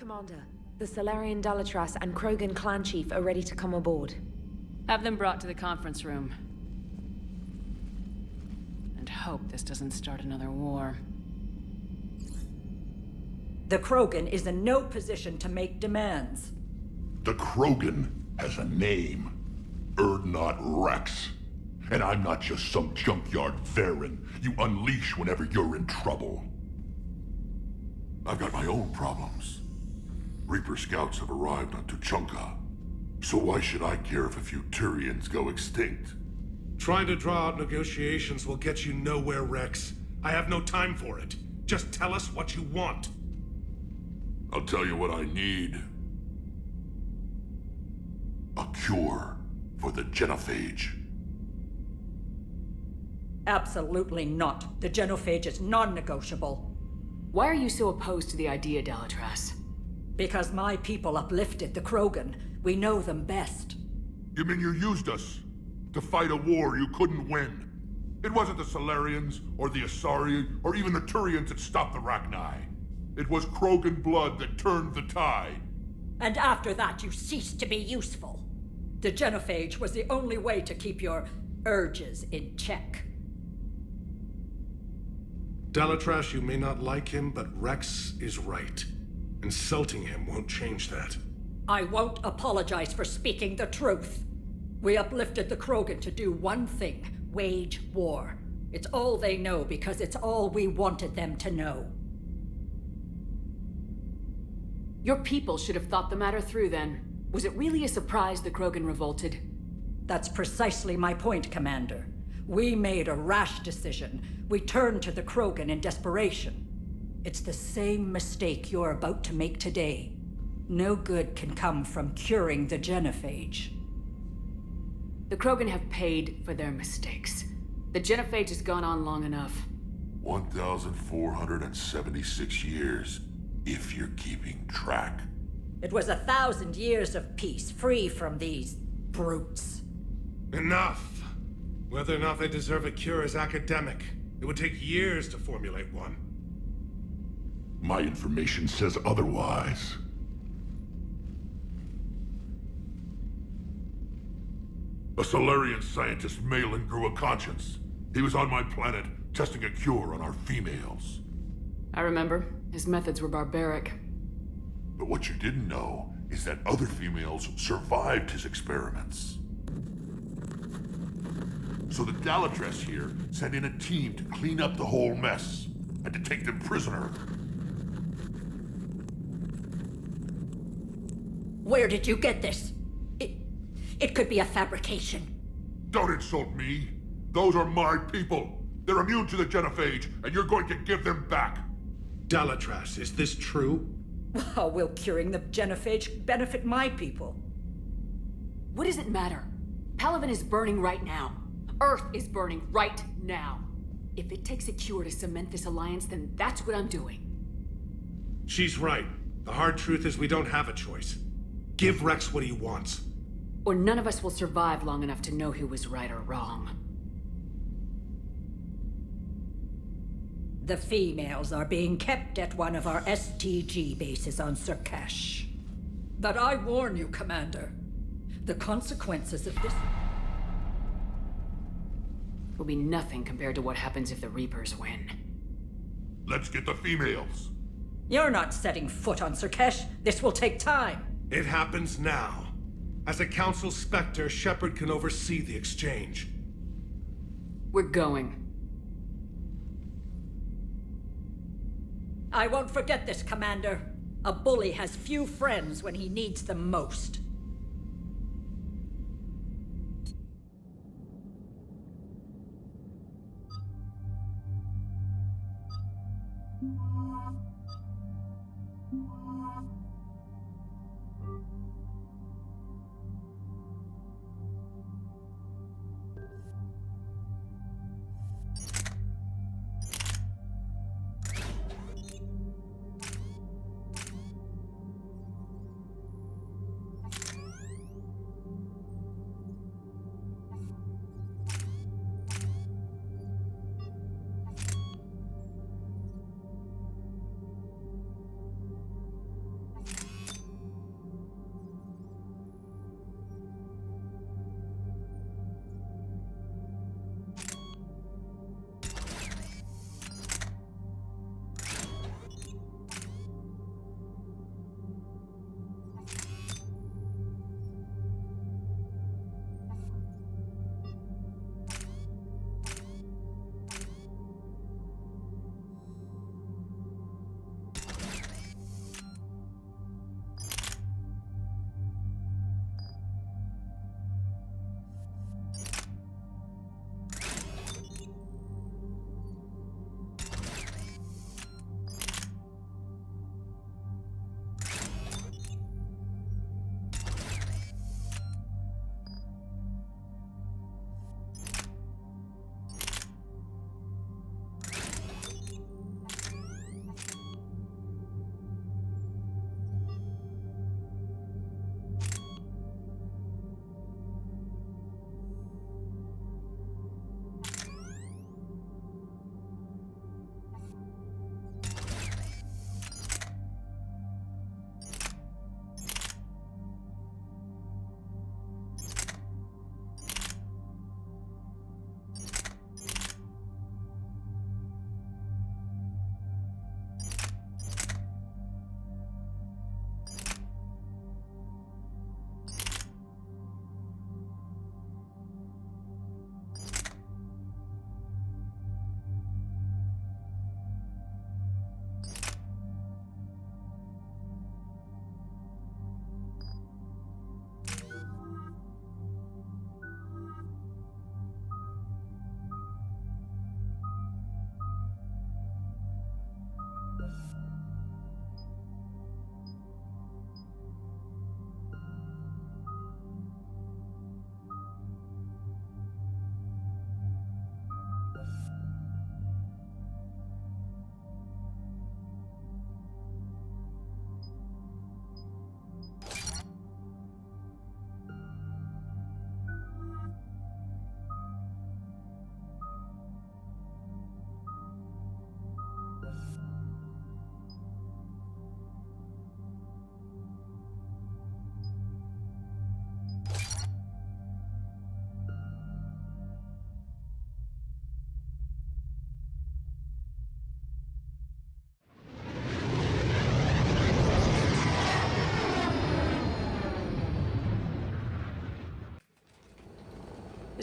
Commander. The Solarian Dalatras and Krogan clan chief are ready to come aboard. Have them brought to the conference room. And hope this doesn't start another war. The Krogan is in no position to make demands. The Krogan has a name. Urdnot Rex. And I'm not just some junkyard Varen you unleash whenever you're in trouble. I've got my own problems. Reaper scouts have arrived on Tuchanka. So why should I care if a few Turians go extinct? Trying to draw out negotiations will get you nowhere, Rex. I have no time for it. Just tell us what you want. I'll tell you what I need. A cure for the genophage. Absolutely not. The genophage is non-negotiable. Why are you so opposed to the idea, Dalatras? Because my people uplifted the Krogan. We know them best. You mean you used us to fight a war you couldn't win? It wasn't the Solarians, or the Asari, or even the Turians that stopped the Rachni. It was Krogan blood that turned the tide. And after that, you ceased to be useful. The genophage was the only way to keep your urges in check. Dalatras, you may not like him, but Rex is right. Insulting him won't change that. I won't apologize for speaking the truth. We uplifted the Krogan to do one thing: wage war. It's all they know because it's all we wanted them to know. Your people should have thought the matter through then. Was it really a surprise the Krogan revolted? That's precisely my point, Commander. We made a rash decision. We turned to the Krogan in desperation. It's the same mistake you're about to make today. No good can come from curing the genophage. The Krogan have paid for their mistakes. The genophage has gone on long enough. 1,476 years, if you're keeping track. It was 1,000 years of peace, free from these brutes. Enough! Whether or not they deserve a cure is academic. It would take years to formulate one. My information says otherwise. A Solarian scientist, Malin, grew a conscience. He was on my planet, testing a cure on our females. I remember. His methods were barbaric. But what you didn't know is that other females survived his experiments. So the Dalatras here sent in a team to clean up the whole mess and to take them prisoner. Where did you get this? It could be a fabrication. Don't insult me. Those are my people. They're immune to the genophage, and you're going to give them back. Dalatras, is this true? How will curing the genophage benefit my people? What does it matter? Palaven is burning right now. Earth is burning right now. If it takes a cure to cement this alliance, then that's what I'm doing. She's right. The hard truth is we don't have a choice. Give Rex what he wants. Or none of us will survive long enough to know who was right or wrong. The females are being kept at one of our STG bases on Sur'Keš. But I warn you, Commander. The consequences of this will be nothing compared to what happens if the Reapers win. Let's get the females. You're not setting foot on Sur'Keš. This will take time. It happens now. As a Council Spectre, Shepard can oversee the exchange. We're going. I won't forget this, Commander. A bully has few friends when he needs them most.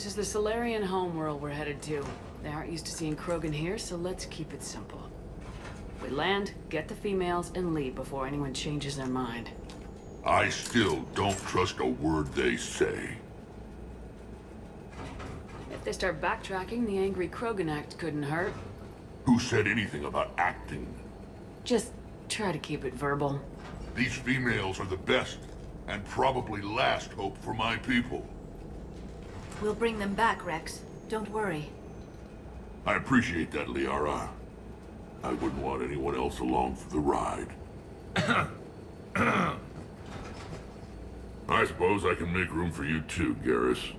This is the Solarian homeworld we're headed to. They aren't used to seeing Krogan here, so let's keep it simple. We land, get the females, and leave before anyone changes their mind. I still don't trust a word they say. If they start backtracking, the angry Krogan act couldn't hurt. Who said anything about acting? Just try to keep it verbal. These females are the best, and probably last hope for my people. We'll bring them back, Rex. Don't worry. I appreciate that, Liara. I wouldn't want anyone else along for the ride. I suppose I can make room for you too, Garrus.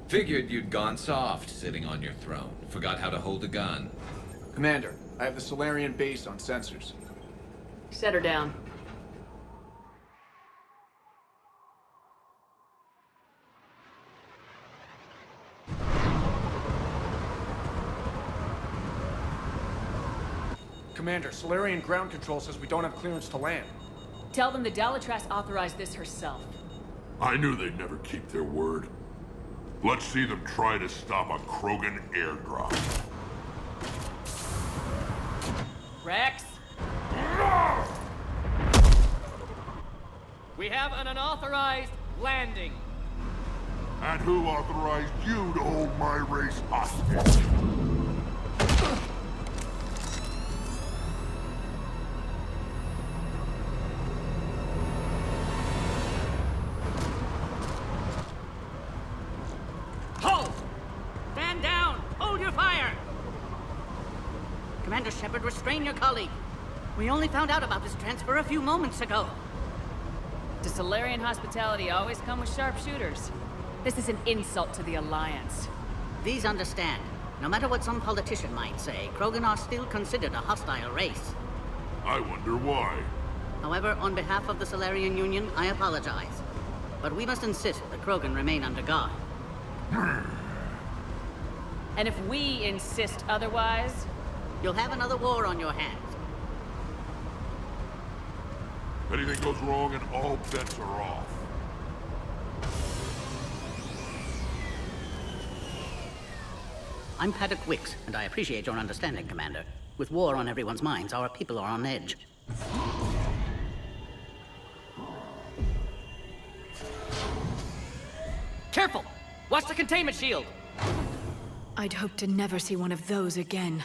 Figured you'd gone soft sitting on your throne. Forgot how to hold a gun. Commander, I have the Solarian base on sensors. Set her down. Commander, Solarian ground control says we don't have clearance to land. Tell them the Dalatras authorized this herself. I knew they'd never keep their word. Let's see them try to stop a Krogan airdrop. Rex? We have an unauthorized landing. And who authorized you to hold my race hostage? Halt! Stand down! Hold your fire! Commander Shepard, restrain your colleague. We only found out about this transfer a few moments ago. Does Solarian hospitality always come with sharpshooters? This is an insult to the Alliance. Please understand, no matter what some politician might say, Krogan are still considered a hostile race. I wonder why. However, on behalf of the Solarian Union, I apologize. But we must insist the Krogan remain under guard. And if we insist otherwise, you'll have another war on your hands. Anything goes wrong and all bets are off. I'm Paddock Wicks, and I appreciate your understanding, Commander. With war on everyone's minds, our people are on edge. Careful! Watch the containment shield! I'd hope to never see one of those again.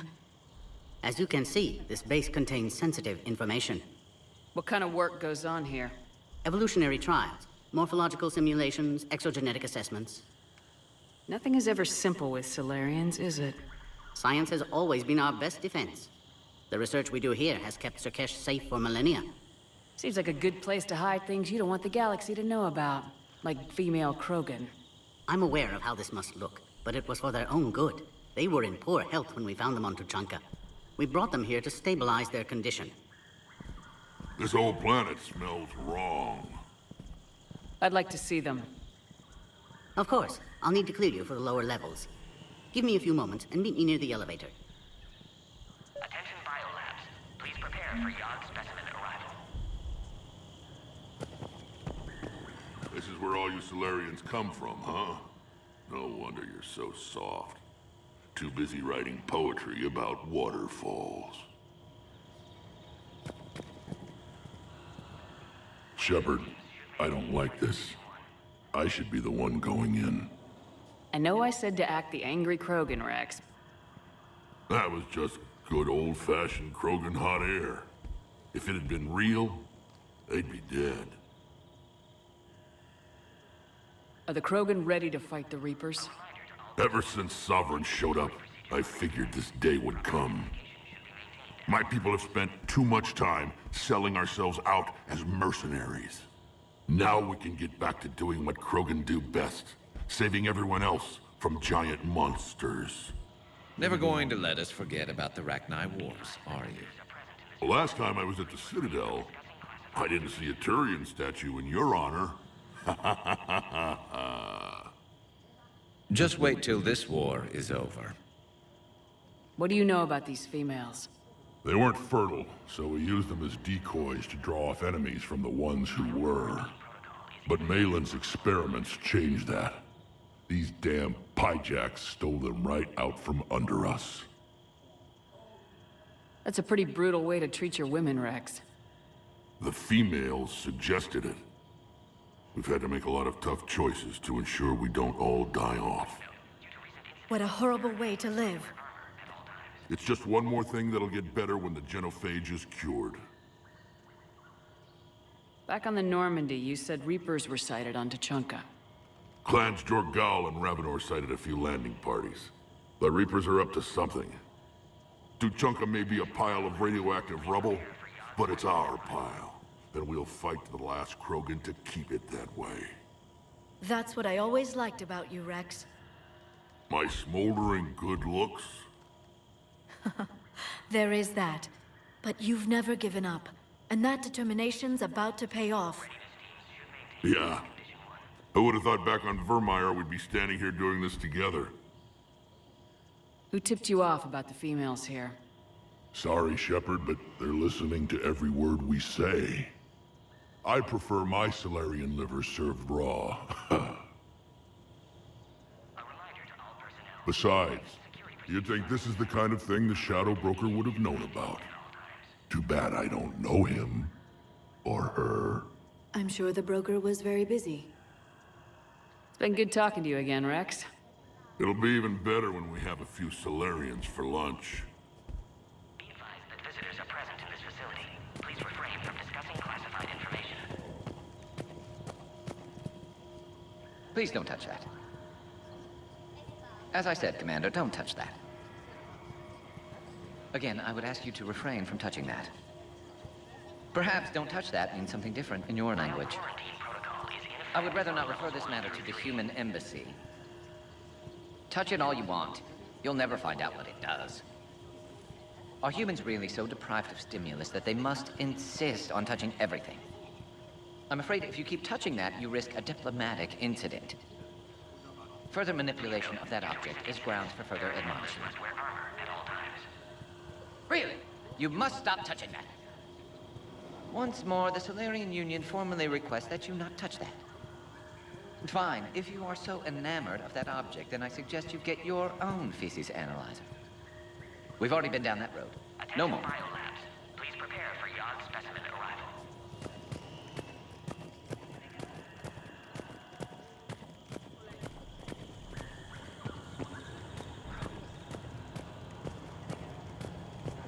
As you can see, this base contains sensitive information. What kind of work goes on here? Evolutionary trials, morphological simulations, exogenetic assessments. Nothing is ever simple with Solarians, is it? Science has always been our best defense. The research we do here has kept Sur'Keš safe for millennia. Seems like a good place to hide things you don't want the galaxy to know about. Like female Krogan. I'm aware of how this must look, but it was for their own good. They were in poor health when we found them on Tuchanka. We brought them here to stabilize their condition. This whole planet smells wrong. I'd like to see them. Of course. I'll need to clear you for the lower levels. Give me a few moments and meet me near the elevator. Attention biolabs. Please prepare for Yod specimen arrival. This is where all you Solarians come from, huh? No wonder you're so soft. Too busy writing poetry about waterfalls. Shepard, I don't like this. I should be the one going in. I know I said to act the angry Krogan, Rex. That was just good old-fashioned Krogan hot air. If it had been real, they'd be dead. Are the Krogan ready to fight the Reapers? Ever since Sovereign showed up, I figured this day would come. My people have spent too much time selling ourselves out as mercenaries. Now we can get back to doing what Krogan do best. Saving everyone else from giant monsters. Never going to let us forget about the Rachni Wars, are you? The last time I was at the Citadel, I didn't see a Turian statue in your honor. Just wait till this war is over. What do you know about these females? They weren't fertile, so we used them as decoys to draw off enemies from the ones who were. But Malin's experiments changed that. These damn pyjacks stole them right out from under us. That's a pretty brutal way to treat your women, Rex. The females suggested it. We've had to make a lot of tough choices to ensure we don't all die off. What a horrible way to live. It's just one more thing that'll get better when the genophage is cured. Back on the Normandy, you said Reapers were sighted on Tuchanka. Clans Jorgal and Ravenor sighted a few landing parties. The Reapers are up to something. Tuchanka may be a pile of radioactive rubble, but it's our pile. And we'll fight to the last Krogan to keep it that way. That's what I always liked about you, Rex. My smoldering good looks? There is that. But you've never given up. And that determination's about to pay off. Yeah. I would have thought back on Vermeer we'd be standing here doing this together. Who tipped you off about the females here? Sorry, Shepard, but they're listening to every word we say. I prefer my Solarian liver served raw. Besides, you'd think this is the kind of thing the Shadow Broker would have known about. Too bad I don't know him. Or her. I'm sure the broker was very busy. It's been good talking to you again, Rex. It'll be even better when we have a few Solarians for lunch. Be advised that visitors are present in this facility. Please refrain from discussing classified information. Please don't touch that. As I said, Commander, don't touch that. Again, I would ask you to refrain from touching that. Perhaps don't touch that means something different in your language. I would rather not refer this matter to the human embassy. Touch it all you want. You'll never find out what it does. Are humans really so deprived of stimulus that they must insist on touching everything? I'm afraid if you keep touching that, you risk a diplomatic incident. Further manipulation of that object is grounds for further admonishment. Really? You must stop touching that. Once more, the Solarian Union formally requests that you not touch that. Fine. If you are so enamored of that object, then I suggest you get your own feces analyzer. We've already been down that road. No more. Biolabs. Please prepare for Yod specimen arrival.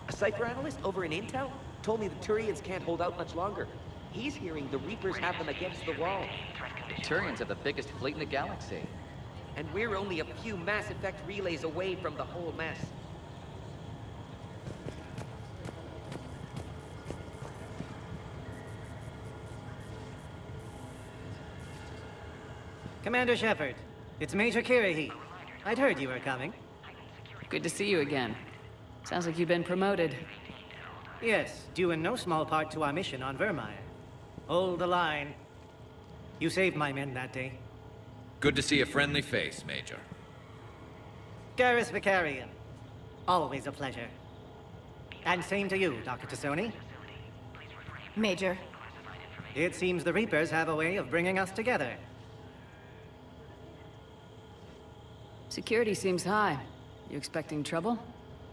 A cipher analyst over in Intel told me the Turians can't hold out much longer. He's hearing the Reapers have them against the wall. The Turians have the biggest fleet in the galaxy. And we're only a few Mass Effect relays away from the whole mess. Commander Shepard, it's Major Kirahi. I'd heard you were coming. Good to see you again. Sounds like you've been promoted. Yes, due in no small part to our mission on Vermeer. Hold the line. You saved my men that day. Good to see a friendly face, Major. Garrus Vicarian. Always a pleasure. And same to you, Dr. Tassoni. Major. It seems the Reapers have a way of bringing us together. Security seems high. You expecting trouble?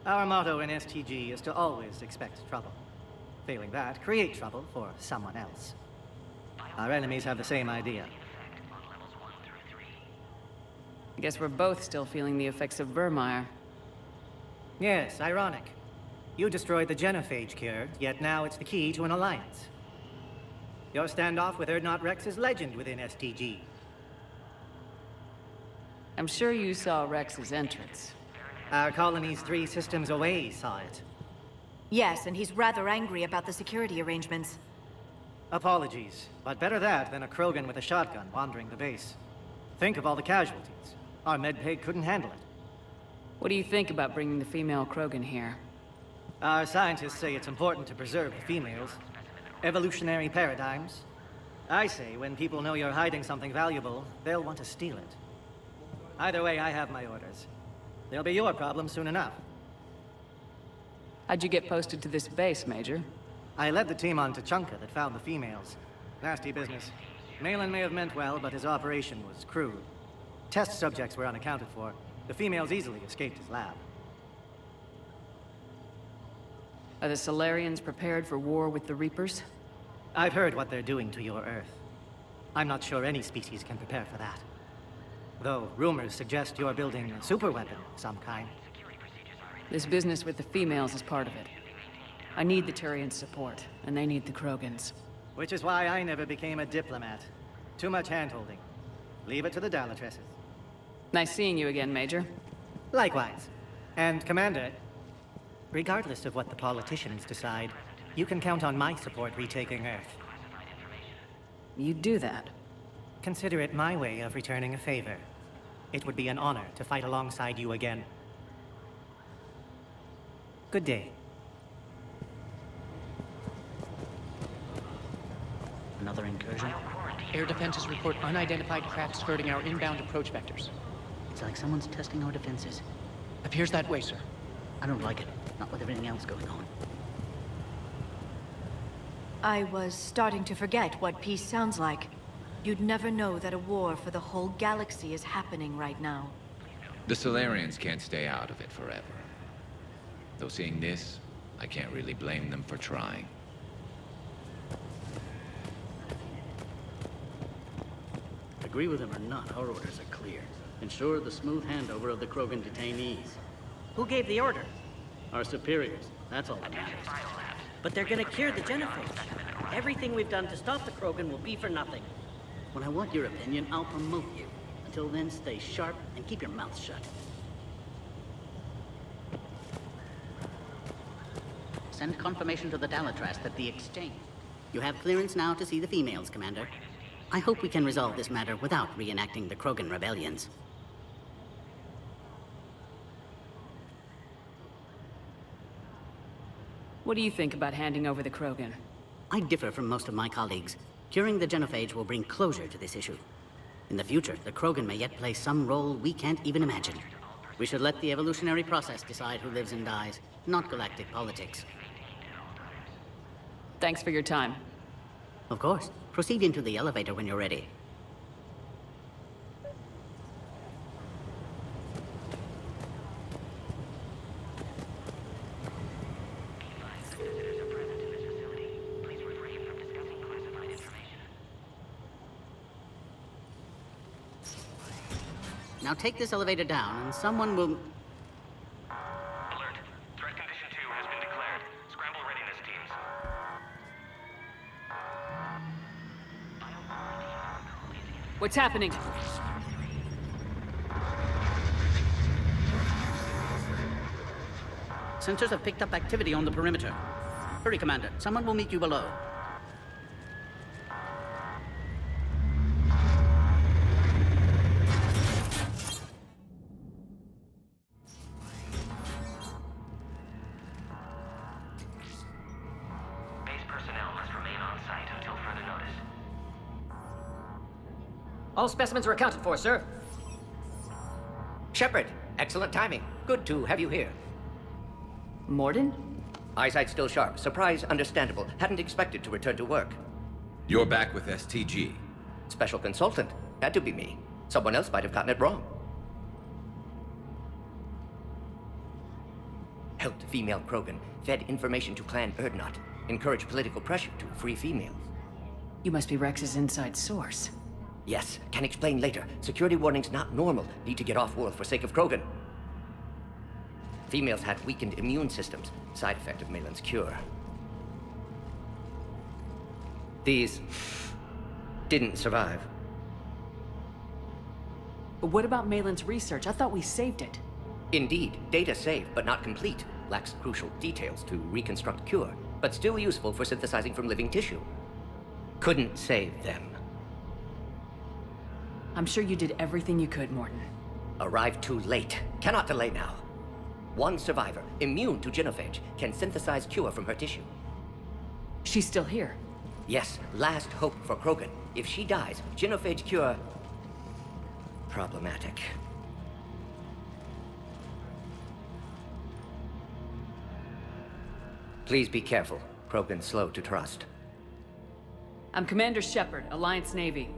Our motto in STG is to always expect trouble. Failing that, create trouble for someone else. Our enemies have the same idea. I guess we're both still feeling the effects of Vermeer. Yes, ironic. You destroyed the genophage cure, yet now it's the key to an alliance. Your standoff with Urdnot Rex is legend within STG. I'm sure you saw Rex's entrance. Our colony's 3 systems away saw it. Yes, and he's rather angry about the security arrangements. Apologies, but better that than a Krogan with a shotgun wandering the base. Think of all the casualties. Our medbay couldn't handle it. What do you think about bringing the female Krogan here? Our scientists say it's important to preserve the females. Evolutionary paradigms. I say when people know you're hiding something valuable, they'll want to steal it. Either way, I have my orders. They'll be your problem soon enough. How'd you get posted to this base, Major? I led the team on Tuchanka that found the females. Nasty business. Malin may have meant well, but his operation was crude. Test subjects were unaccounted for. The females easily escaped his lab. Are the Solarians prepared for war with the Reapers? I've heard what they're doing to your Earth. I'm not sure any species can prepare for that. Though rumors suggest you're building a superweapon of some kind. This business with the females is part of it. I need the Turians' support, and they need the Krogans. Which is why I never became a diplomat. Too much hand-holding. Leave it to the Dalatresses. Nice seeing you again, Major. Likewise. And Commander, regardless of what the politicians decide, you can count on my support retaking Earth. You'd do that? Consider it my way of returning a favor. It would be an honor to fight alongside you again. Good day. Another incursion? Air defenses report unidentified craft skirting our inbound approach vectors. It's like someone's testing our defenses. Appears that way, sir. I don't like it. Not with everything else going on. I was starting to forget what peace sounds like. You'd never know that a war for the whole galaxy is happening right now. The Solarians can't stay out of it forever. Though seeing this, I can't really blame them for trying. Agree with him or not, our orders are clear. Ensure the smooth handover of the Krogan detainees. Who gave the order? Our superiors. That's all that matters. But they're gonna cure the genophage. Everything we've done to stop the Krogan will be for nothing. When I want your opinion, I'll promote you. Until then, stay sharp and keep your mouth shut. Send confirmation to the Dalatras that the exchange... You have clearance now to see the females, Commander. I hope we can resolve this matter without reenacting the Krogan rebellions. What do you think about handing over the Krogan? I differ from most of my colleagues. Curing the genophage will bring closure to this issue. In the future, the Krogan may yet play some role we can't even imagine. We should let the evolutionary process decide who lives and dies, not galactic politics. Thanks for your time. Of course. Proceed into the elevator when you're ready. Now take this elevator down, and someone will... Alert. Threat condition 2 has been declared. Scramble readiness teams. What's happening? Sensors have picked up activity on the perimeter. Hurry, Commander. Someone will meet you below. All specimens are accounted for, sir. Shepard, excellent timing. Good to have you here. Morden? Eyesight still sharp. Surprise understandable. Hadn't expected to return to work. You're back with STG. Special consultant. Had to be me. Someone else might have gotten it wrong. Helped female Krogan. Fed information to Clan Urdnot. Encouraged political pressure to free females. You must be Rex's inside source. Yes, can explain later. Security warnings not normal. Need to get off-world for sake of Krogan. Females had weakened immune systems. Side effect of Malin's cure. These... didn't survive. But what about Malin's research? I thought we saved it. Indeed, data saved, but not complete. Lacks crucial details to reconstruct cure, but still useful for synthesizing from living tissue. Couldn't save them. I'm sure you did everything you could, Morden. Arrived too late. Cannot delay now. One survivor, immune to genophage, can synthesize cure from her tissue. She's still here? Yes, last hope for Krogan. If she dies, genophage cure... problematic. Please be careful. Krogan slow to trust. I'm Commander Shepard, Alliance Navy.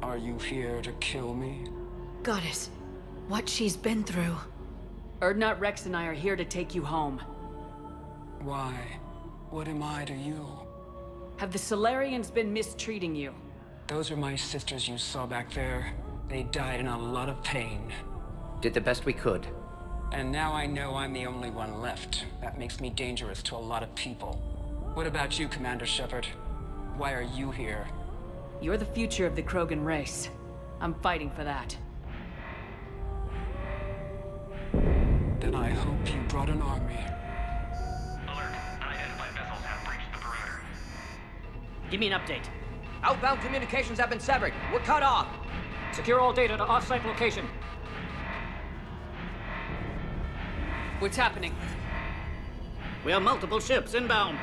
Are you here to kill me? Goddess, what she's been through. Urdnot Rex and I are here to take you home. Why? What am I to you? Have the Solarians been mistreating you? Those are my sisters you saw back there. They died in a lot of pain. Did the best we could. And now I know I'm the only one left. That makes me dangerous to a lot of people. What about you, Commander Shepard? Why are you here? You're the future of the Krogan race. I'm fighting for that. Then I hope you brought an army. Alert. Unidentified vessels have breached the perimeter. Give me an update. Outbound communications have been severed. We're cut off. Secure all data to off-site location. What's happening? We have multiple ships inbound.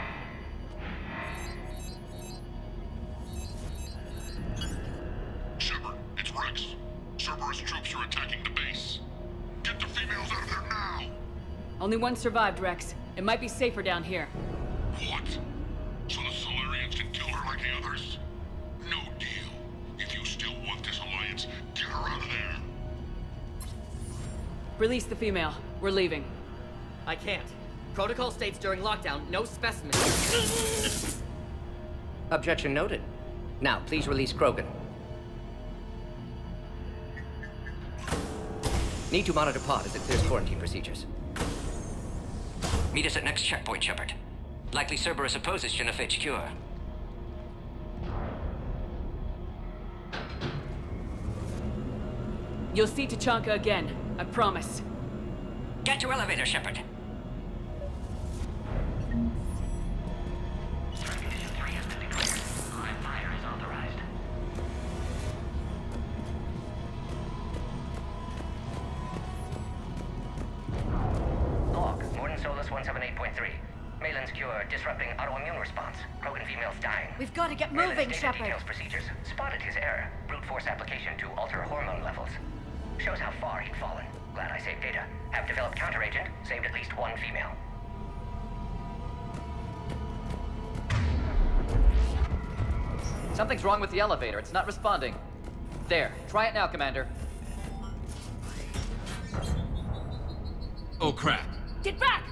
Shepard, it's Rex. Cerberus troops are attacking the base. Get the females out of there now! Only one survived, Rex. It might be safer down here. What? So the Solarians can kill her like the others? No deal. If you still want this alliance, get her out of there. Release the female. We're leaving. I can't. Protocol states during lockdown, no specimens. Objection noted. Now, please release Krogan. Need to monitor pod as it clears quarantine procedures. Meet us at next checkpoint, Shepard. Likely Cerberus opposes genophage cure. You'll see Tachanka again. I promise. Get to elevator, Shepard. Condition 3 has been declared. Live fire is authorized. Log, Morden Solus 178.3. Malin's cure disrupting autoimmune response. Krogan females dying. We've got to get moving, Shepard. Details procedures. Spotted his error. Brute force application to alter hormone levels. Shows how far he'd fallen. Glad I saved data. Have developed counteragent. Saved at least one female. Something's wrong with the elevator. It's not responding. There. Try it now, Commander. Oh, crap. Get back!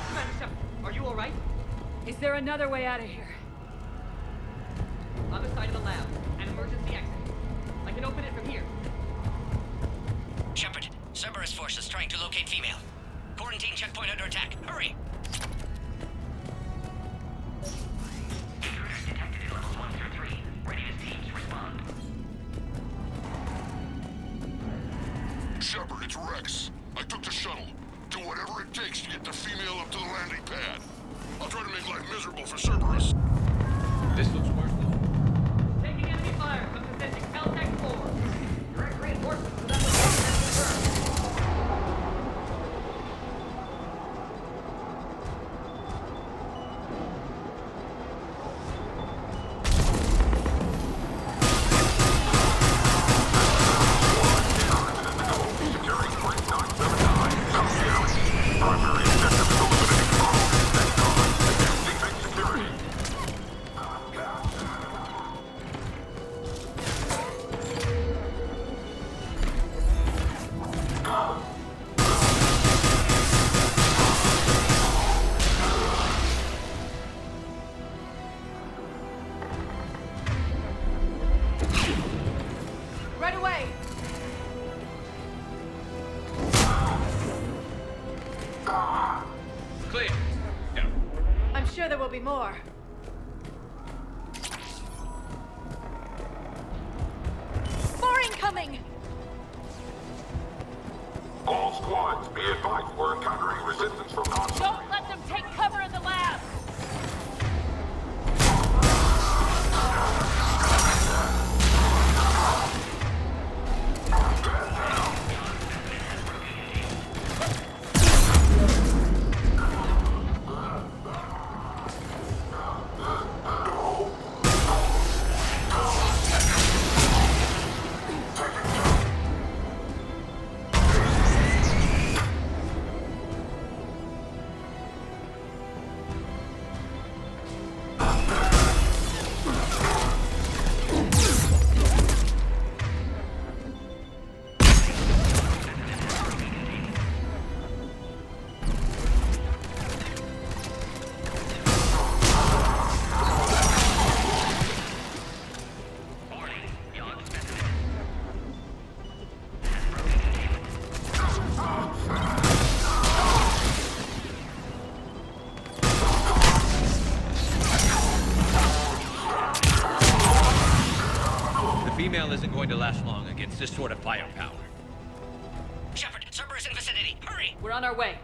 Commander Shepard, are you alright? Is there another way out of here? Other side of the lab. An emergency exit. I can open it from here. Shepard, Cerberus forces trying to locate female. Quarantine checkpoint under attack. Hurry! Intruders detected in levels 1 through 3. Readiness teams respond. Shepard, it's Rex. I took the shuttle. Do whatever it takes to get the female up to the landing pad. I'll try to make life miserable for Cerberus. This looks worse than... Taking enemy fire from position Caltech 4. Direct reinforcements to that location confirmed. Right away! Clear. Yeah. I'm sure there will be more. More incoming! All squads, be advised we're encountering resistance from non-soldiers. Don't let them take cover in the lab! intel isn't going to last long against this sort of firepower. Shepard, Cerberus in vicinity. Hurry! We're on our way.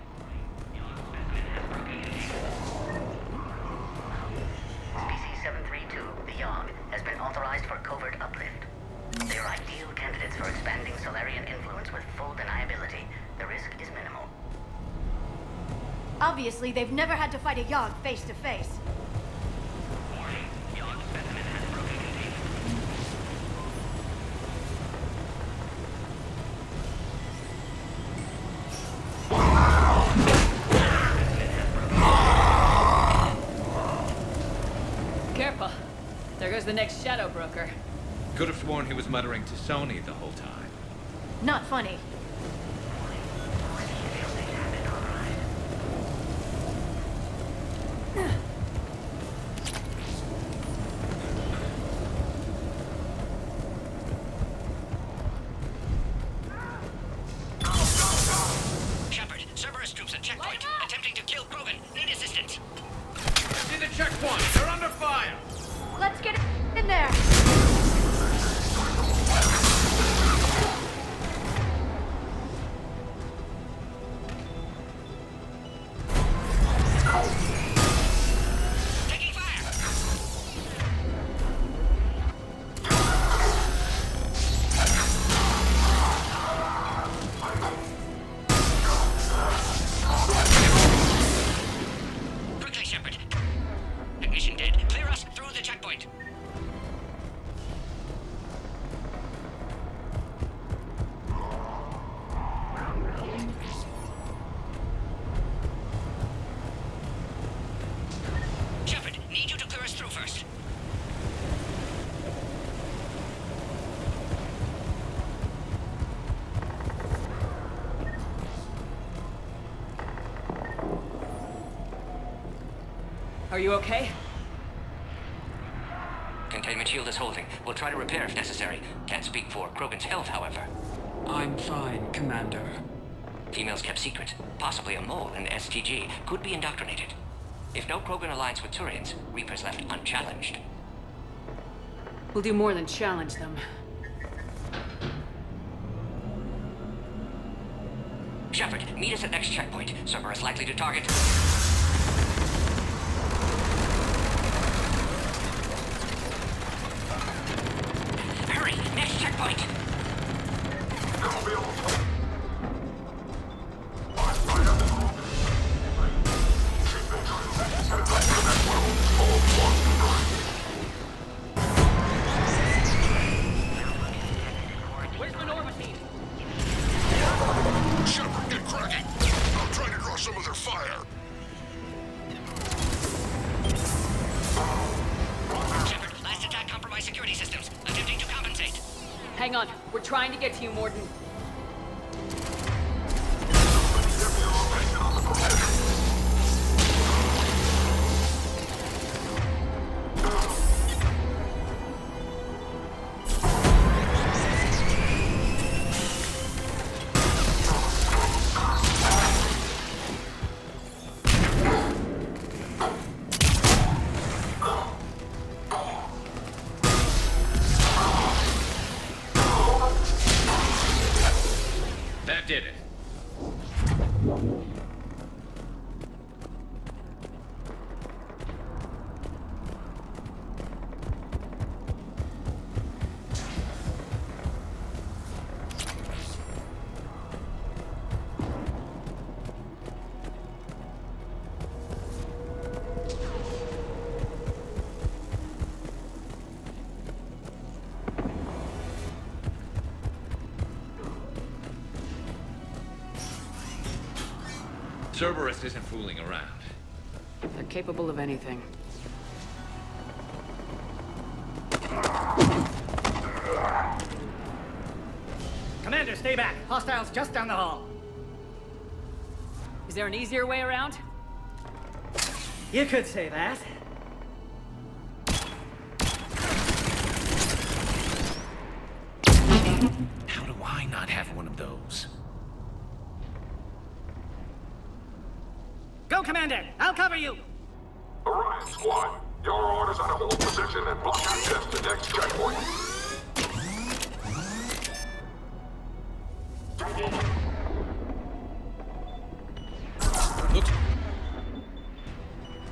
Species 732, the Yogg, has been authorized for covert uplift. They are ideal candidates for expanding Solarian influence with full deniability. The risk is minimal. Obviously, they've never had to fight a Yogg face to face. Careful. There goes the next shadow broker. Could have sworn he was muttering to Sony the whole time. Not funny. Shepard, Cerberus troops at checkpoint. Attempting to kill Krogan. Need assistance. See the checkpoint. They're under fire. Let's get in there. Taking fire. Quickly, Shepard. Ignition dead. Clear us through the checkpoint. Shepard, need you to clear us through first. Are you okay? Containment shield is holding. We'll try to repair if necessary. Can't speak for Krogan's health, however. I'm fine, Commander. Females kept secret. Possibly a mole in STG. Could be indoctrinated. If no Krogan alliance with Turians, Reapers left unchallenged. We'll do more than challenge them. Shepard, meet us at next checkpoint. Cerberus likely to target. Hurry! Next checkpoint! Where's the Norma team? Shepard, get cracking! I'm trying to draw some of their fire. Shepard, last attack compromised security systems. Attempting to compensate. Hang on. We're trying to get to you, Morden. That did it. Cerberus isn't fooling around. They're capable of anything. Commander, stay back. Hostiles just down the hall. Is there an easier way around? You could say that. How do I not have one of those? Go, Commander! I'll cover you! Orion Squad, your orders are to hold position and block access to next checkpoint. Looks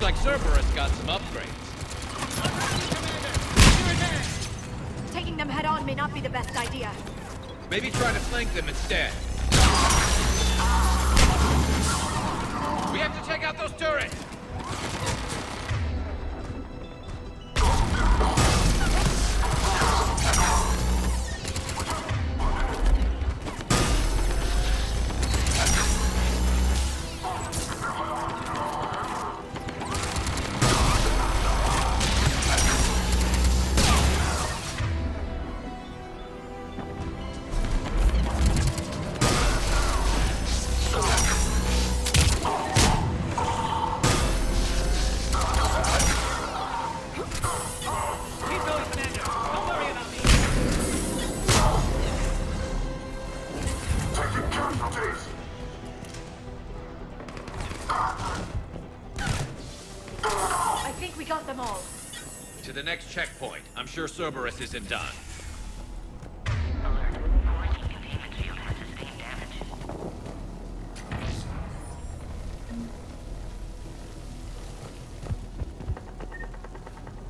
like Cerberus got some upgrades. Taking them head on may not be the best idea. Maybe try to flank them instead. We have to take out those turrets! I think we got them all. To the next checkpoint. I'm sure Cerberus isn't done.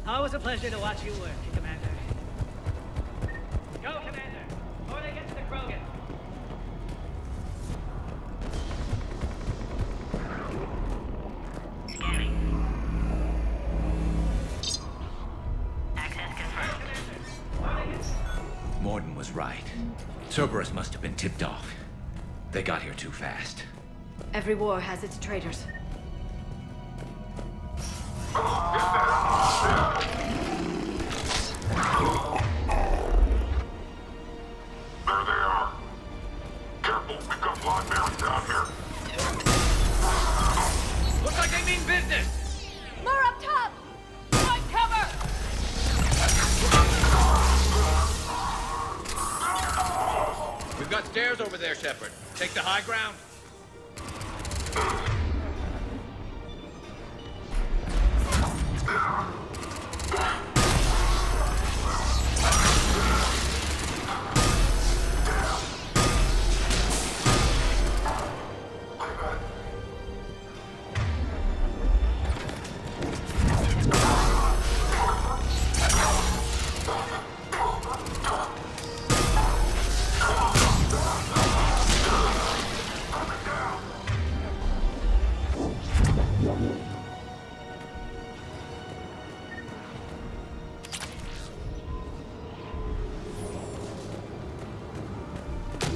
Always a pleasure to watch you work, Commander. Go, Commander! Before they get to the Krogan! Morden was right. Cerberus must have been tipped off. They got here too fast. Every war has its traitors. There they are. Careful, we've got blind bears down here. Looks like they mean business! More up top! Find cover! We've got stairs over there, Shepard. Take the high ground.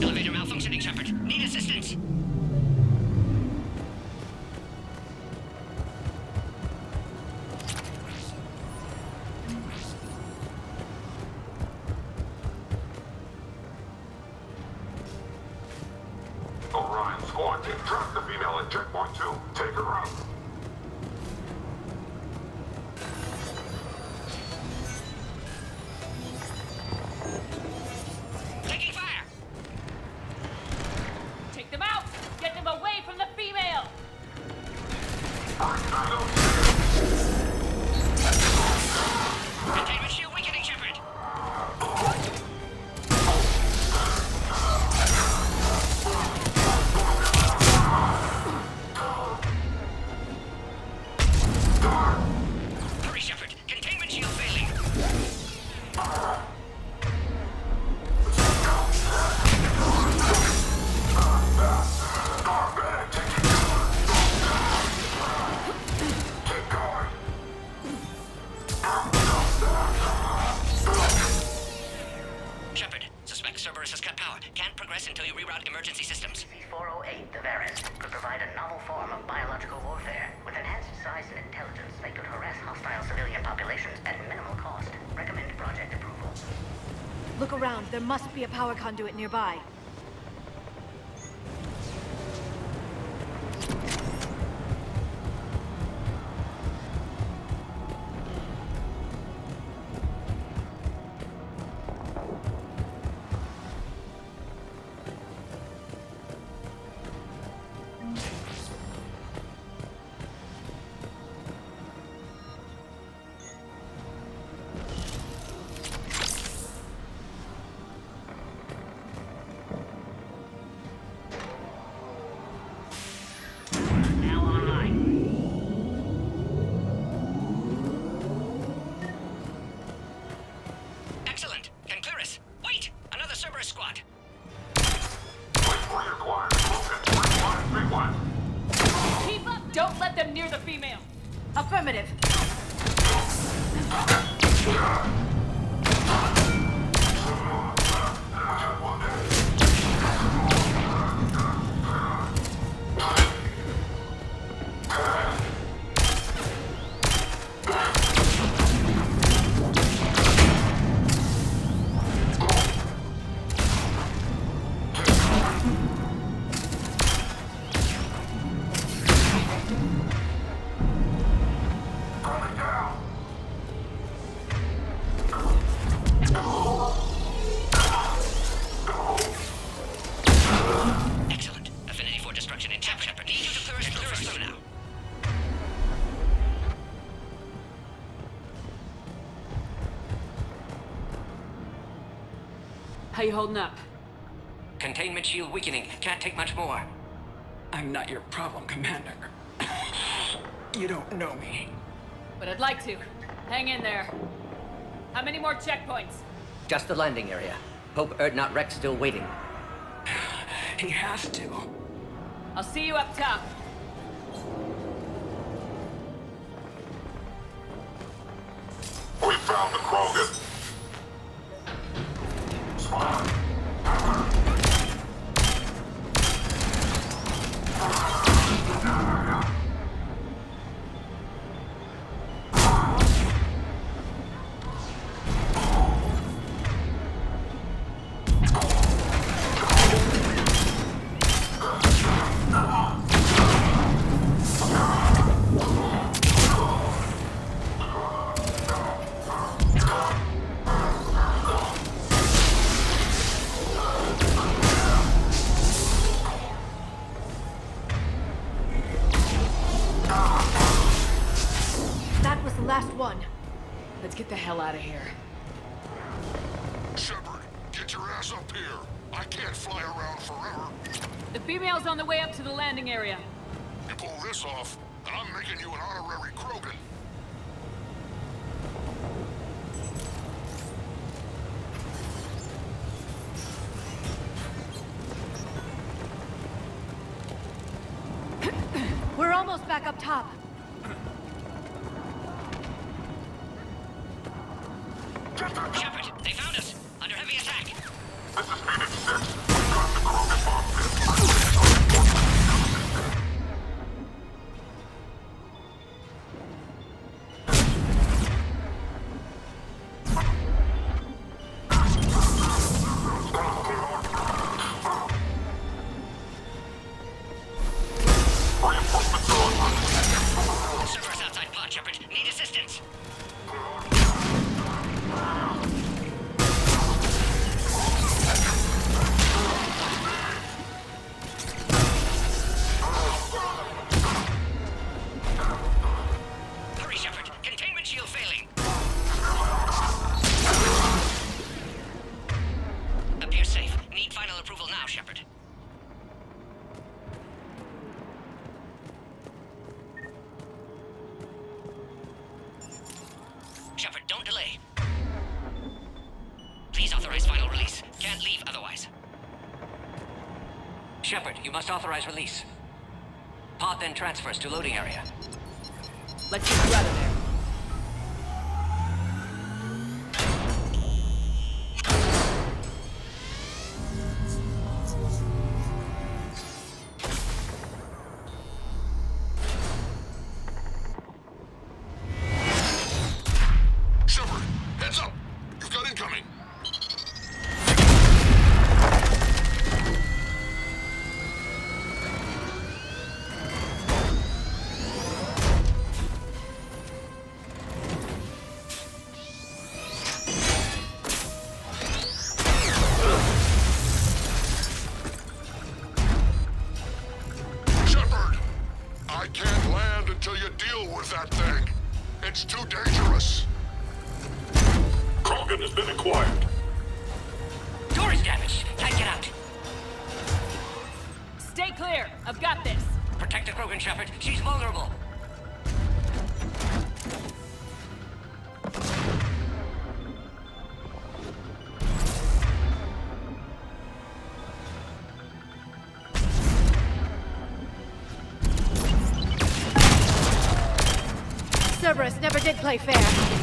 Elevator malfunctioning, Shepard. Need assistance. Orion, squad team, track the female at checkpoint 2. Take her out. Taking fire! Take them out! Get them away from the female! Containment shield weakening, Shepard. Hurry, Shepard. Containment shield failing. Shepard, suspect Cerberus has cut power. Can't progress until you reroute emergency systems. C-408, the variant, could provide a novel form of biological warfare. With enhanced size and intelligence, they could harass hostile civilian populations at minimal cost. Recommend project approval. Look around. There must be a power conduit nearby. Don't let them near the female! Affirmative. Excellent. Affinity for destruction in tap, Shepard. Need you to clear us through now. How you holding up? Containment shield weakening. Can't take much more. I'm not your problem, Commander. You don't know me. But I'd like to. Hang in there. How many more checkpoints? Just the landing area. Hope Erdnot Rex still waiting. He has to. I'll see you up top. We found the Krogan. That was the last one. Let's get the hell out of here. Shepard, get your ass up here. I can't fly around forever. The female's on the way up to the landing area. You pull this off, and I'm making you an honorary Krogan. We're almost back up top. Shepard, they found us. Under heavy attack. This is Phoenix 6. We got the Krogan bomb Servers outside pod, Shepard. Need assistance. Hurry, Shepard. Containment shield failing. Appears safe. Need final approval now, Shepard. Shepard, don't delay. Please authorize final release. Can't leave otherwise. Shepard, you must authorize release. Pod then transfers to loading area. Let's get you out of there. Shepard, heads up! You've got incoming! Shepard! I can't land until you deal with that thing. It's too dangerous. Krogan has been acquired. Door is damaged. Can't get out. Stay clear. I've got this. Protect the Krogan, Shepard. She's vulnerable. Cerberus never did play fair.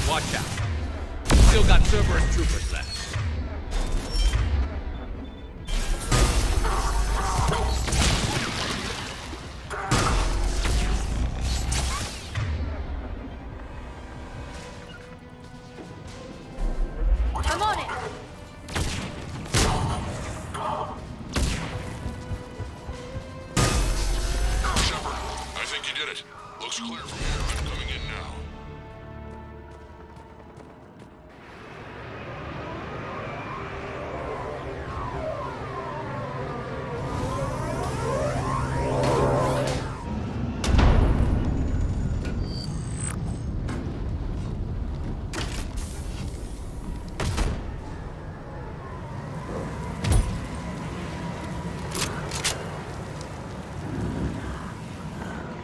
Watch out. Still got Cerberus troopers left. I'm on it! Shepard, I think you did it. Looks clear from here. I'm coming in now.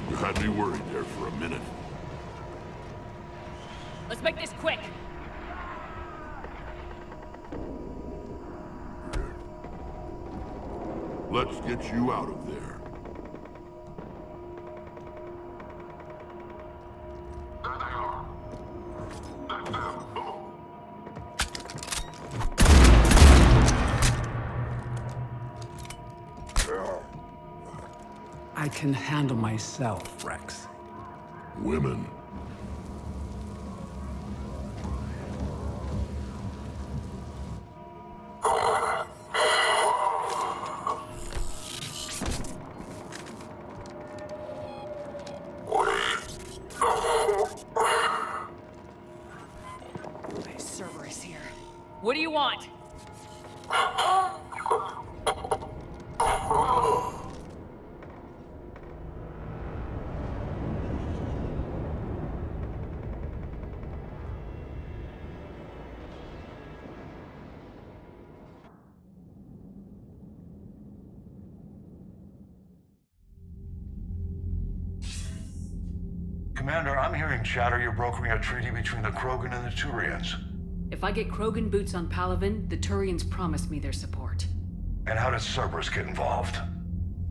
You had me worried there for a minute. Let's make this quick. Let's get you out of there. There they are. That's them. I can handle myself, Rex. Women. Cerberus here. What do you want? Commander, I'm hearing chatter you're brokering a treaty between the Krogan and the Turians. If I get Krogan boots on Palaven, the Turians promise me their support. And how does Cerberus get involved?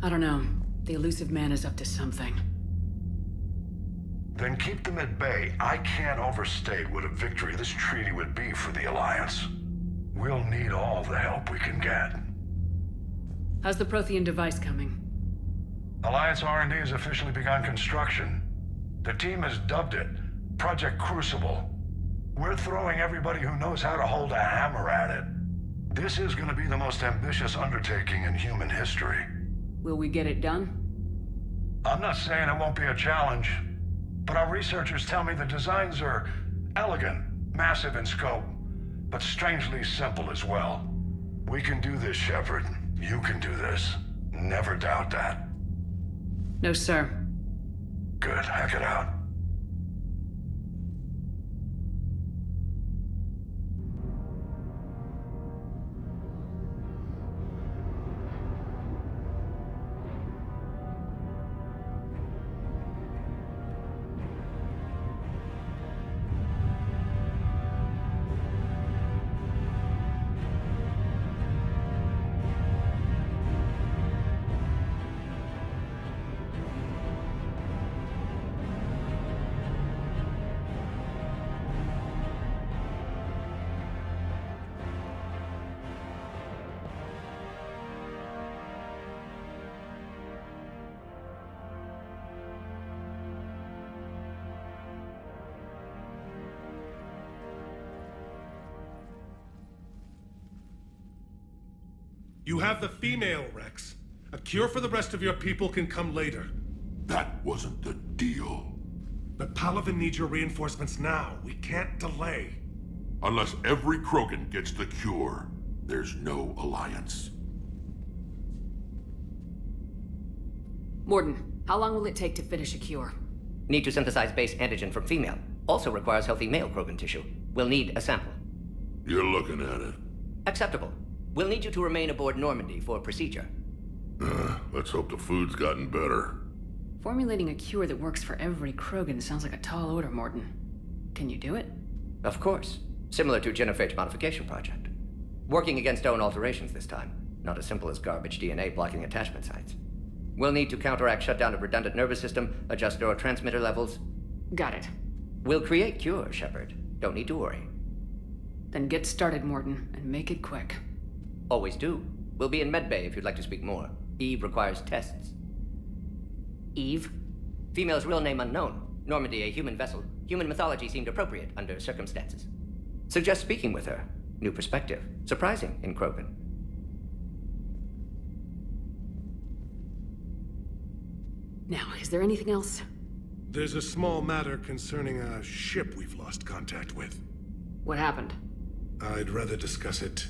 I don't know. The elusive man is up to something. Then keep them at bay. I can't overstate what a victory this treaty would be for the Alliance. We'll need all the help we can get. How's the Prothean device coming? Alliance R&D has officially begun construction. The team has dubbed it Project Crucible. We're throwing everybody who knows how to hold a hammer at it. This is going to be the most ambitious undertaking in human history. Will we get it done? I'm not saying it won't be a challenge, but our researchers tell me the designs are elegant, massive in scope, but strangely simple as well. We can do this, Shepard. You can do this. Never doubt that. No, sir. Good. Hack it out. You have the female, Rex. A cure for the rest of your people can come later. That wasn't the deal. But Palaven needs your reinforcements now. We can't delay. Unless every Krogan gets the cure, there's no alliance. Morden, how long will it take to finish a cure? Need to synthesize base antigen from female. Also requires healthy male Krogan tissue. We'll need a sample. You're looking at it. Acceptable. We'll need you to remain aboard Normandy for procedure. Let's hope the food's gotten better. Formulating a cure that works for every Krogan sounds like a tall order, Morden. Can you do it? Of course. Similar to Genophage modification project. Working against own alterations this time. Not as simple as garbage DNA blocking attachment sites. We'll need to counteract shutdown of redundant nervous system, adjust neurotransmitter levels. Got it. We'll create cure, Shepard. Don't need to worry. Then get started, Morden, and make it quick. Always do. We'll be in medbay if you'd like to speak more. Eve requires tests. Eve? Female's real name unknown. Normandy, a human vessel. Human mythology seemed appropriate under circumstances. Suggest speaking with her. New perspective. Surprising in Krogan. Now, is there anything else? There's a small matter concerning a ship we've lost contact with. What happened? I'd rather discuss it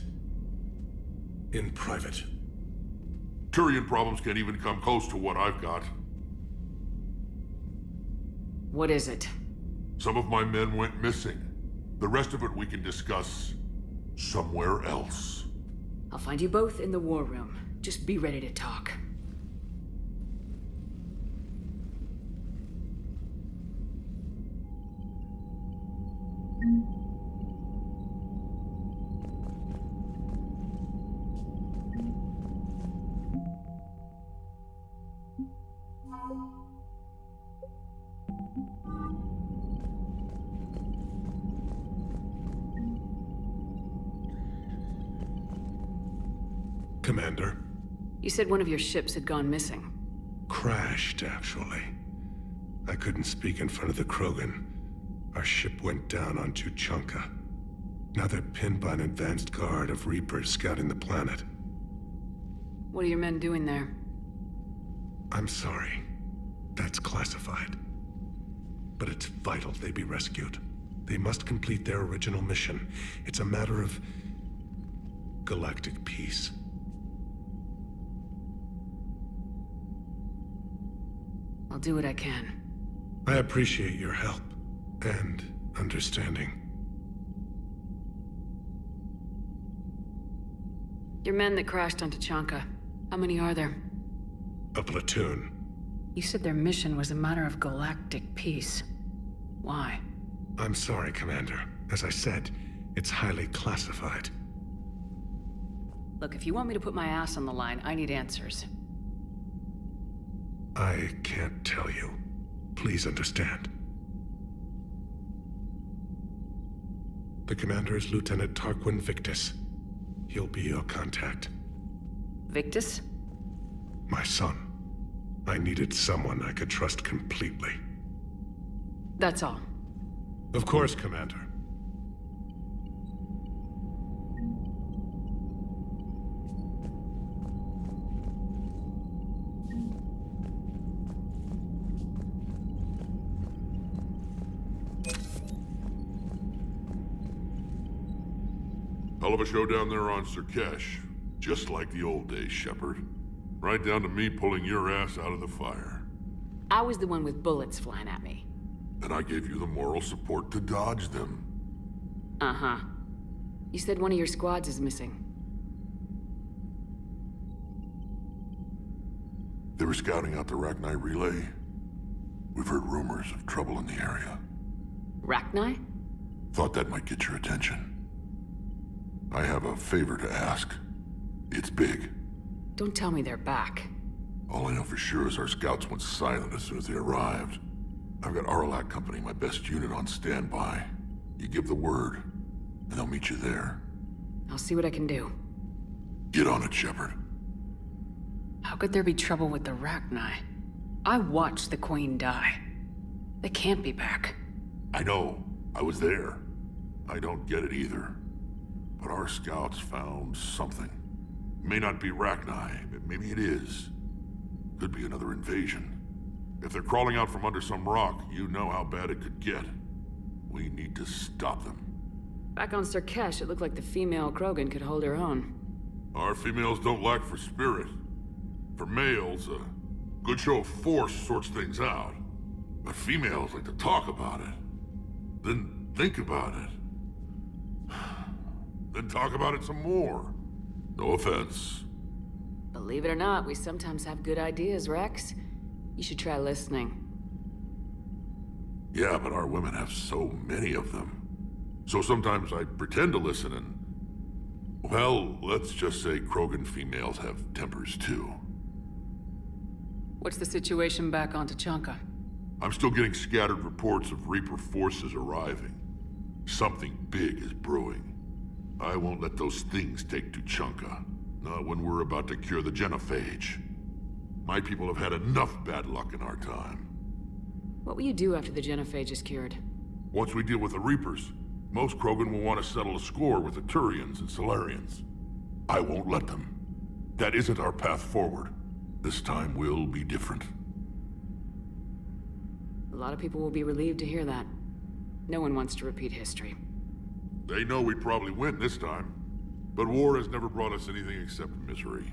in private. Turian problems can't even come close to what I've got. What is it? Some of my men went missing. The rest of it we can discuss somewhere else. I'll find you both in the war room. Just be ready to talk. Commander. You said one of your ships had gone missing. Crashed, actually. I couldn't speak in front of the Krogan. Our ship went down on Tuchanka. Now they're pinned by an advanced guard of Reapers scouting the planet. What are your men doing there? I'm sorry. That's classified. But it's vital they be rescued. They must complete their original mission. It's a matter of galactic peace. I'll do what I can. I appreciate your help and understanding. Your men that crashed on Tuchanka, how many are there? A platoon. You said their mission was a matter of galactic peace. Why? I'm sorry, Commander. As I said, it's highly classified. Look, if you want me to put my ass on the line, I need answers. I can't tell you. Please understand. The commander is Lieutenant Tarquin Victus. He'll be your contact. Victus? My son. I needed someone I could trust completely. That's all. Of course, Commander. Hell of a show down there on Sur'Keš. Just like the old days, Shepard. Right down to me pulling your ass out of the fire. I was the one with bullets flying at me. And I gave you the moral support to dodge them. Uh-huh. You said one of your squads is missing. They were scouting out the Rachni relay. We've heard rumors of trouble in the area. Rachni? Thought that might get your attention. I have a favor to ask. It's big. Don't tell me they're back. All I know for sure is our scouts went silent as soon as they arrived. I've got Arlac Company, my best unit, on standby. You give the word, and they'll meet you there. I'll see what I can do. Get on it, Shepard. How could there be trouble with the Rachni? I watched the Queen die. They can't be back. I know. I was there. I don't get it either. But our scouts found something. May not be Rachni, but maybe it is. Could be another invasion. If they're crawling out from under some rock, you know how bad it could get. We need to stop them. Back on Sur'Keš, it looked like the female Krogan could hold her own. Our females don't lack for spirit. For males, a good show of force sorts things out. But females like to talk about it. Then think about it. Then talk about it some more. No offense. Believe it or not, we sometimes have good ideas, Rex. You should try listening. Yeah, but our women have so many of them. So sometimes I pretend to listen and... Well, let's just say Krogan females have tempers too. What's the situation back on Tachanka? I'm still getting scattered reports of Reaper forces arriving. Something big is brewing. I won't let those things take Tuchanka. Not when we're about to cure the genophage. My people have had enough bad luck in our time. What will you do after the genophage is cured? Once we deal with the Reapers, most Krogan will want to settle a score with the Turians and Solarians. I won't let them. That isn't our path forward. This time will be different. A lot of people will be relieved to hear that. No one wants to repeat history. They know we'd probably win this time. But war has never brought us anything except misery.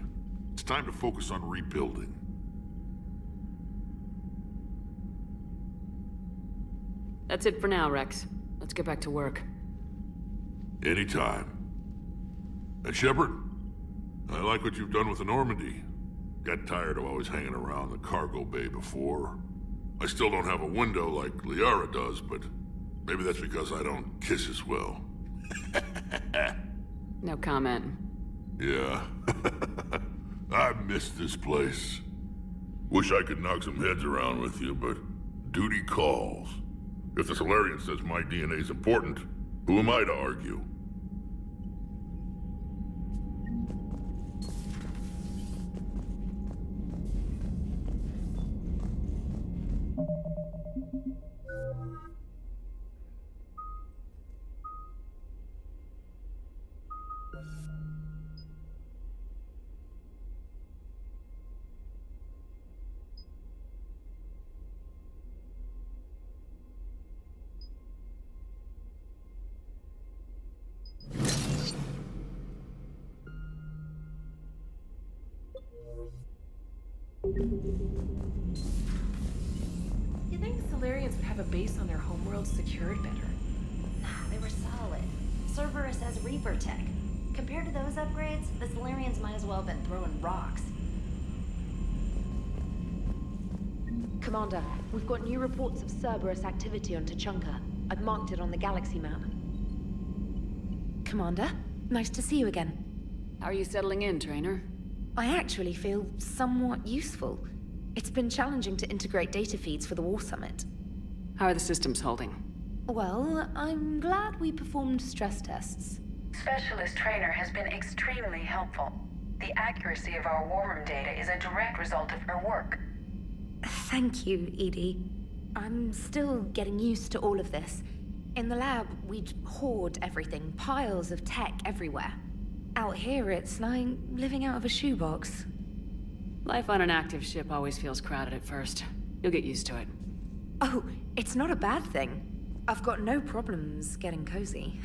It's time to focus on rebuilding. That's it for now, Rex. Let's get back to work. Anytime. And Shepard, I like what you've done with the Normandy. Got tired of always hanging around the cargo bay before. I still don't have a window like Liara does, but maybe that's because I don't kiss as well. No comment. Yeah. I miss this place. Wish I could knock some heads around with you, but duty calls. If the Solarian says my DNA's important, who am I to argue? You think Solarians would have a base on their homeworld secured better? Nah, they were solid. Cerberus has Reaper tech. Compared to those upgrades, the Solarians might as well have been throwing rocks. Commander, we've got new reports of Cerberus activity on Tachanka. I've marked it on the galaxy map. Commander, nice to see you again. How are you settling in, Trainer? I actually feel somewhat useful. It's been challenging to integrate data feeds for the War Summit. How are the systems holding? Well, I'm glad we performed stress tests. Specialist Trainer has been extremely helpful. The accuracy of our war room data is a direct result of her work. Thank you, Edie. I'm still getting used to all of this. In the lab, we'd hoard everything, piles of tech everywhere. Out here, it's like living out of a shoebox. Life on an active ship always feels crowded at first. You'll get used to it. Oh, it's not a bad thing. I've got no problems getting cozy.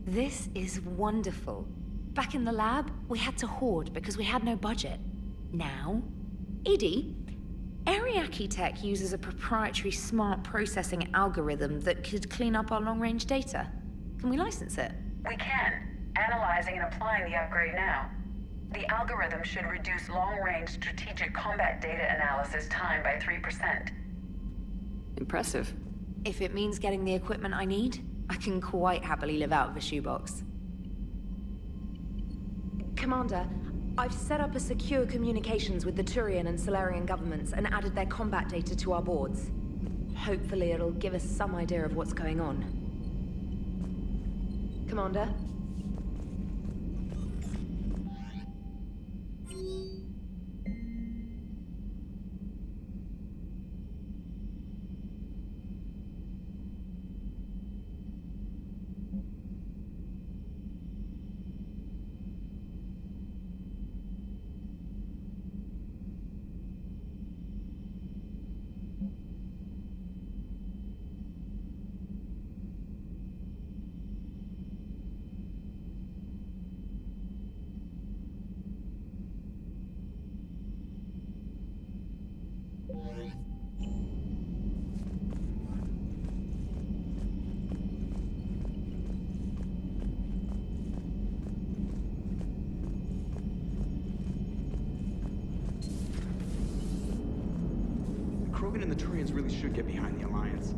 This is wonderful. Back in the lab, we had to hoard because we had no budget. Now, Edie, Ariake Tech uses a proprietary smart processing algorithm that could clean up our long-range data. Can we license it? We can. Analyzing and applying the upgrade now. The algorithm should reduce long-range strategic combat data analysis time by 3%. Impressive. If it means getting the equipment I need, I can quite happily live out of a shoebox. Commander, I've set up a secure communications with the Turian and Solarian governments and added their combat data to our boards. Hopefully it'll give us some idea of what's going on. Commander? Turians really should get behind the Alliance.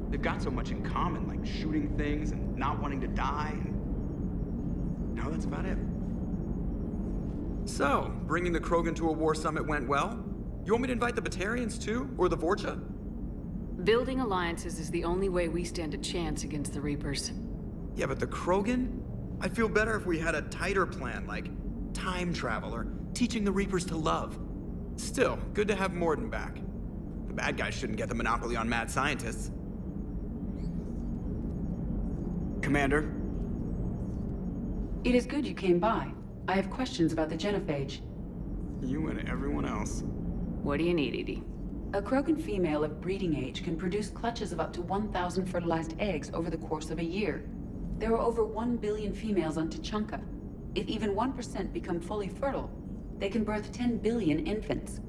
They've got so much in common, like shooting things and not wanting to die. And no, that's about it. So, bringing the Krogan to a war summit went well? You want me to invite the Batarians too? Or the Vorcha? Building alliances is the only way we stand a chance against the Reapers. Yeah, but the Krogan? I'd feel better if we had a tighter plan, like time travel or teaching the Reapers to love. Still, good to have Morden back. The bad guys shouldn't get the monopoly on mad scientists. Commander? It is good you came by. I have questions about the genophage. You and everyone else. What do you need, Edie? A Krogan female of breeding age can produce clutches of up to 1,000 fertilized eggs over the course of a year. There are over 1 billion females on Tuchanka. If even 1% become fully fertile, they can birth 10 billion infants.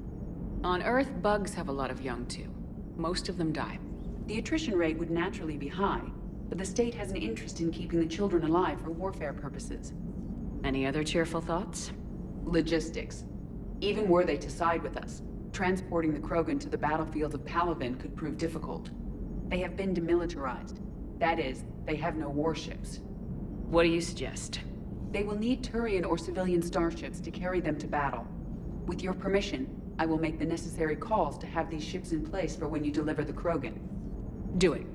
On Earth, bugs have a lot of young too. Most of them die. The attrition rate would naturally be high, but the state has an interest in keeping the children alive for warfare purposes. Any other cheerful thoughts? Logistics. Even were they to side with us, transporting the Krogan to the battlefields of Palaven could prove difficult. They have been demilitarized. That is, they have no warships. What do you suggest? They will need Turian or civilian starships to carry them to battle. With your permission, I will make the necessary calls to have these ships in place for when you deliver the Krogan. Do it.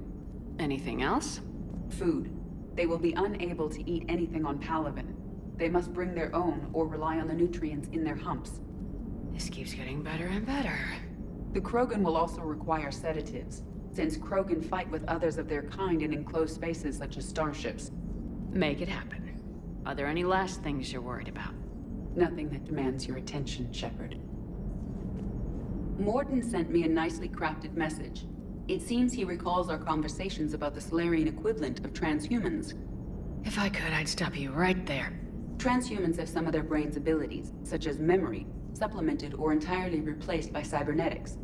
Anything else? Food. They will be unable to eat anything on Palaven. They must bring their own or rely on the nutrients in their humps. This keeps getting better and better. The Krogan will also require sedatives, since Krogan fight with others of their kind in enclosed spaces such as starships. Make it happen. Are there any last things you're worried about? Nothing that demands your attention, Shepard. Morden sent me a nicely crafted message. It seems he recalls our conversations about the Solarian equivalent of transhumans. If I could, I'd stop you right there. Transhumans have some of their brain's abilities, such as memory, supplemented or entirely replaced by cybernetics.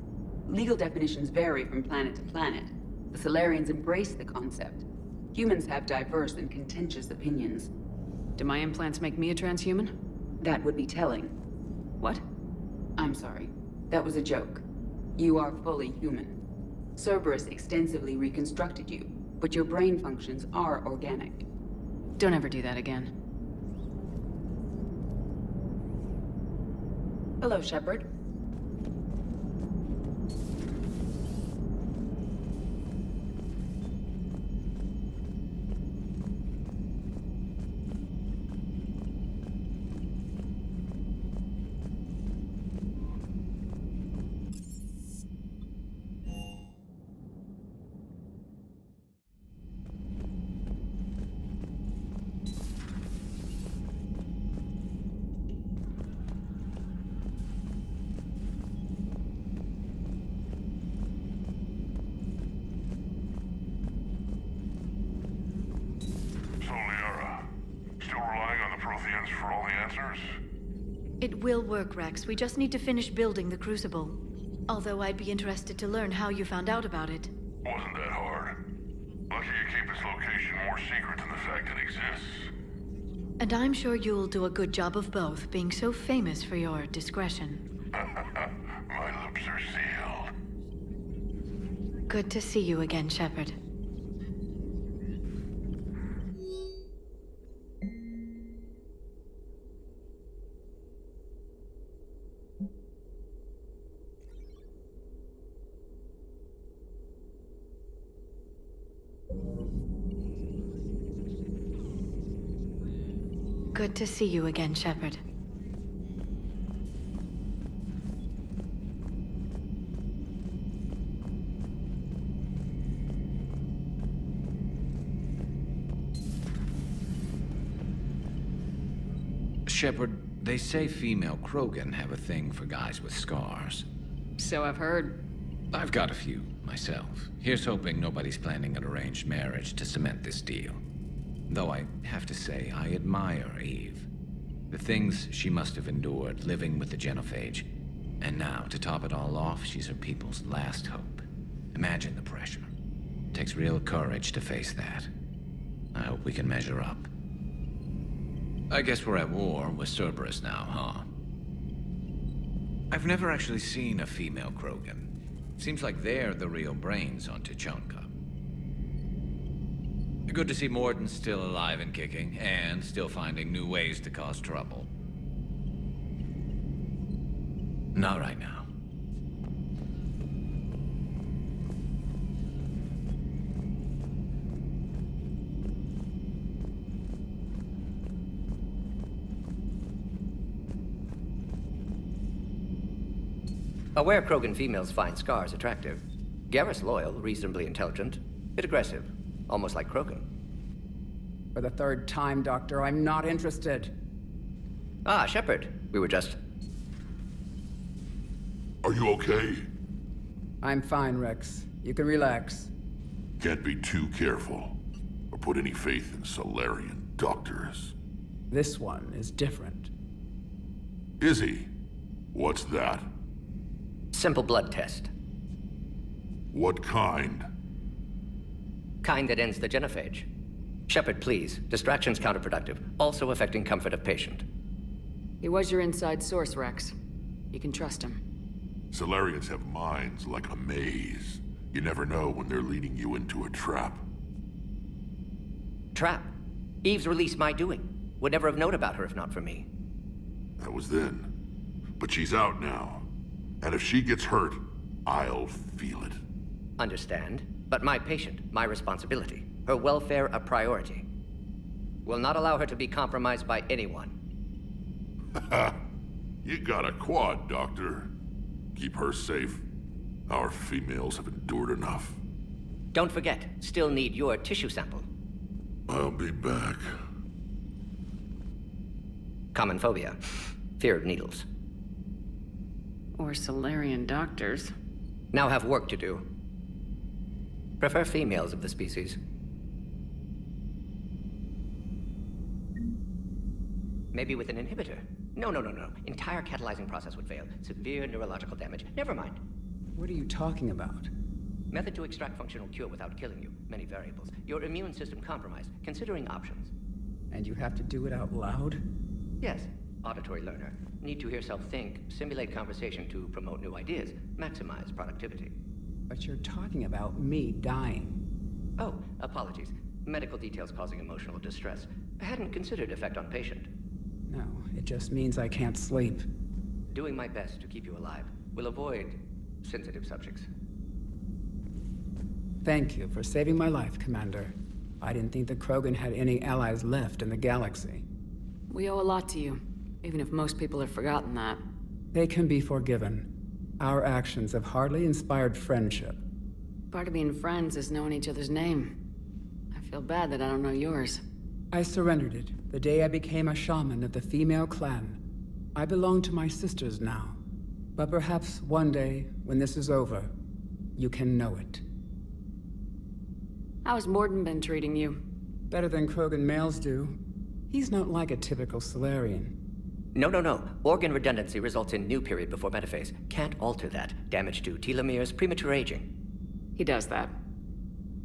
Legal definitions vary from planet to planet. The Solarians embrace the concept. Humans have diverse and contentious opinions. Do my implants make me a transhuman? That would be telling. What? I'm sorry. That was a joke. You are fully human. Cerberus extensively reconstructed you, but your brain functions are organic. Don't ever do that again. Hello, Shepard. It will work, Rex. We just need to finish building the Crucible. Although I'd be interested to learn how you found out about it. Wasn't that hard. Lucky you keep its location more secret than the fact it exists. And I'm sure you'll do a good job of both, being so famous for your discretion. My lips are sealed. Good to see you again, Shepard. Good to see you again, Shepard. Shepard, they say female Krogan have a thing for guys with scars. So I've heard. I've got a few, myself. Here's hoping nobody's planning an arranged marriage to cement this deal. Though I have to say, I admire Eve. The things she must have endured living with the genophage. And now, to top it all off, she's her people's last hope. Imagine the pressure. It takes real courage to face that. I hope we can measure up. I guess we're at war with Cerberus now, huh? I've never actually seen a female Krogan. Seems like they're the real brains on Tuchanka. Good to see Morden's still alive and kicking, and still finding new ways to cause trouble. Not right now. Aware Krogan females find scars attractive. Garrus loyal, reasonably intelligent, bit aggressive, almost like Krogan. For the third time, Doctor, I'm not interested. Ah, Shepard. We were just... Are you okay? I'm fine, Rex. You can relax. Can't be too careful, or put any faith in Solarian doctors. This one is different. Is he? What's that? Simple blood test. What kind? Kind that ends the genophage. Shepard, please. Distraction's counterproductive, also affecting comfort of patient. He was your inside source, Rex. You can trust him. Solarians have minds like a maze. You never know when they're leading you into a trap. Trap? Eve's release my doing. Would never have known about her if not for me. That was then. But she's out now. And if she gets hurt, I'll feel it. Understand. But my patient, my responsibility. Her welfare a priority. Will not allow her to be compromised by anyone. You got a quad, Doctor. Keep her safe. Our females have endured enough. Don't forget, still need your tissue sample. I'll be back. Common phobia. Fear of needles. Or Solarian doctors. Now have work to do. Prefer females of the species. Maybe with an inhibitor. No. Entire catalyzing process would fail. Severe neurological damage. Never mind. What are you talking about? Method to extract functional cure without killing you. Many variables. Your immune system compromised. Considering options. And you have to do it out loud? Yes. Auditory learner. Need to hear self think, simulate conversation to promote new ideas, maximize productivity. But you're talking about me dying. Oh, apologies. Medical details causing emotional distress. I hadn't considered effect on patient. No, it just means I can't sleep. Doing my best to keep you alive. Will avoid sensitive subjects. Thank you for saving my life, Commander. I didn't think the Krogan had any allies left in the galaxy. We owe a lot to you, even if most people have forgotten that. They can be forgiven. Our actions have hardly inspired friendship. Part of being friends is knowing each other's name. I feel bad that I don't know yours. I surrendered it the day I became a shaman of the female clan. I belong to my sisters now. But perhaps one day, when this is over, you can know it. How's Morden been treating you? Better than Krogan males do. He's not like a typical Solarian. No. Organ redundancy results in new period before metaphase. Can't alter that. Damage to telomeres, premature aging. He does that.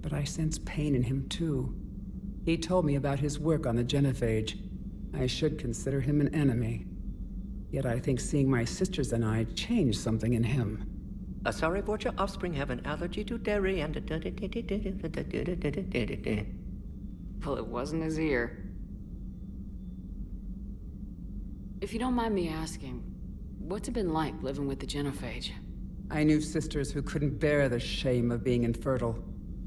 But I sense pain in him too. He told me about his work on the genophage. I should consider him an enemy. Yet I think seeing my sisters and I changed something in him. Sorry, Borgia offspring have an allergy to dairy and... Well, it wasn't his ear. If you don't mind me asking, what's it been like living with the genophage? I knew sisters who couldn't bear the shame of being infertile.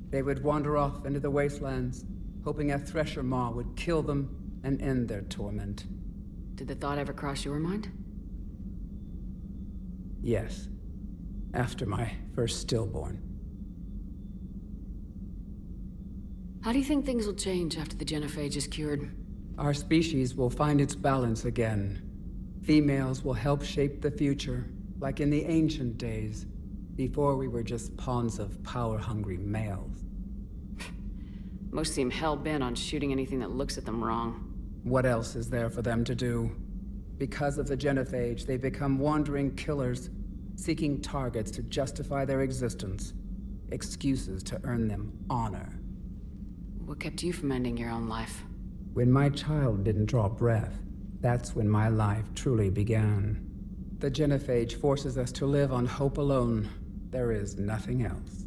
They would wander off into the wastelands, hoping a thresher maw would kill them and end their torment. Did the thought ever cross your mind? Yes. After my first stillborn. How do you think things will change after the genophage is cured? Our species will find its balance again. Females will help shape the future, like in the ancient days, before we were just pawns of power-hungry males. Most seem hell-bent on shooting anything that looks at them wrong. What else is there for them to do? Because of the genophage, they become wandering killers, seeking targets to justify their existence. Excuses to earn them honor. What kept you from ending your own life? When my child didn't draw breath, that's when my life truly began. The genophage forces us to live on hope alone, there is nothing else.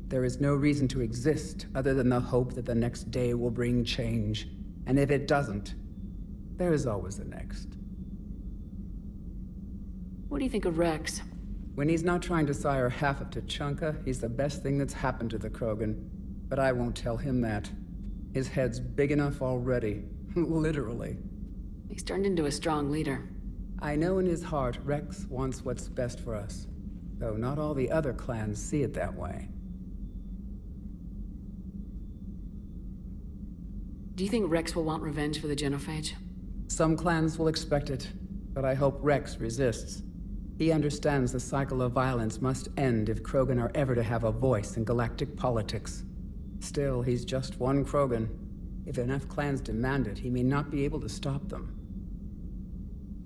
There is no reason to exist other than the hope that the next day will bring change. And if it doesn't, there is always the next. What do you think of Rex? When he's not trying to sire half of Tuchanka, he's the best thing that's happened to the Krogan. But I won't tell him that. His head's big enough already. Literally. He's turned into a strong leader. I know in his heart Rex wants what's best for us. Though not all the other clans see it that way. Do you think Rex will want revenge for the Genophage? Some clans will expect it, but I hope Rex resists. He understands the cycle of violence must end if Krogan are ever to have a voice in galactic politics. Still, he's just one Krogan. If enough clans demand it, he may not be able to stop them.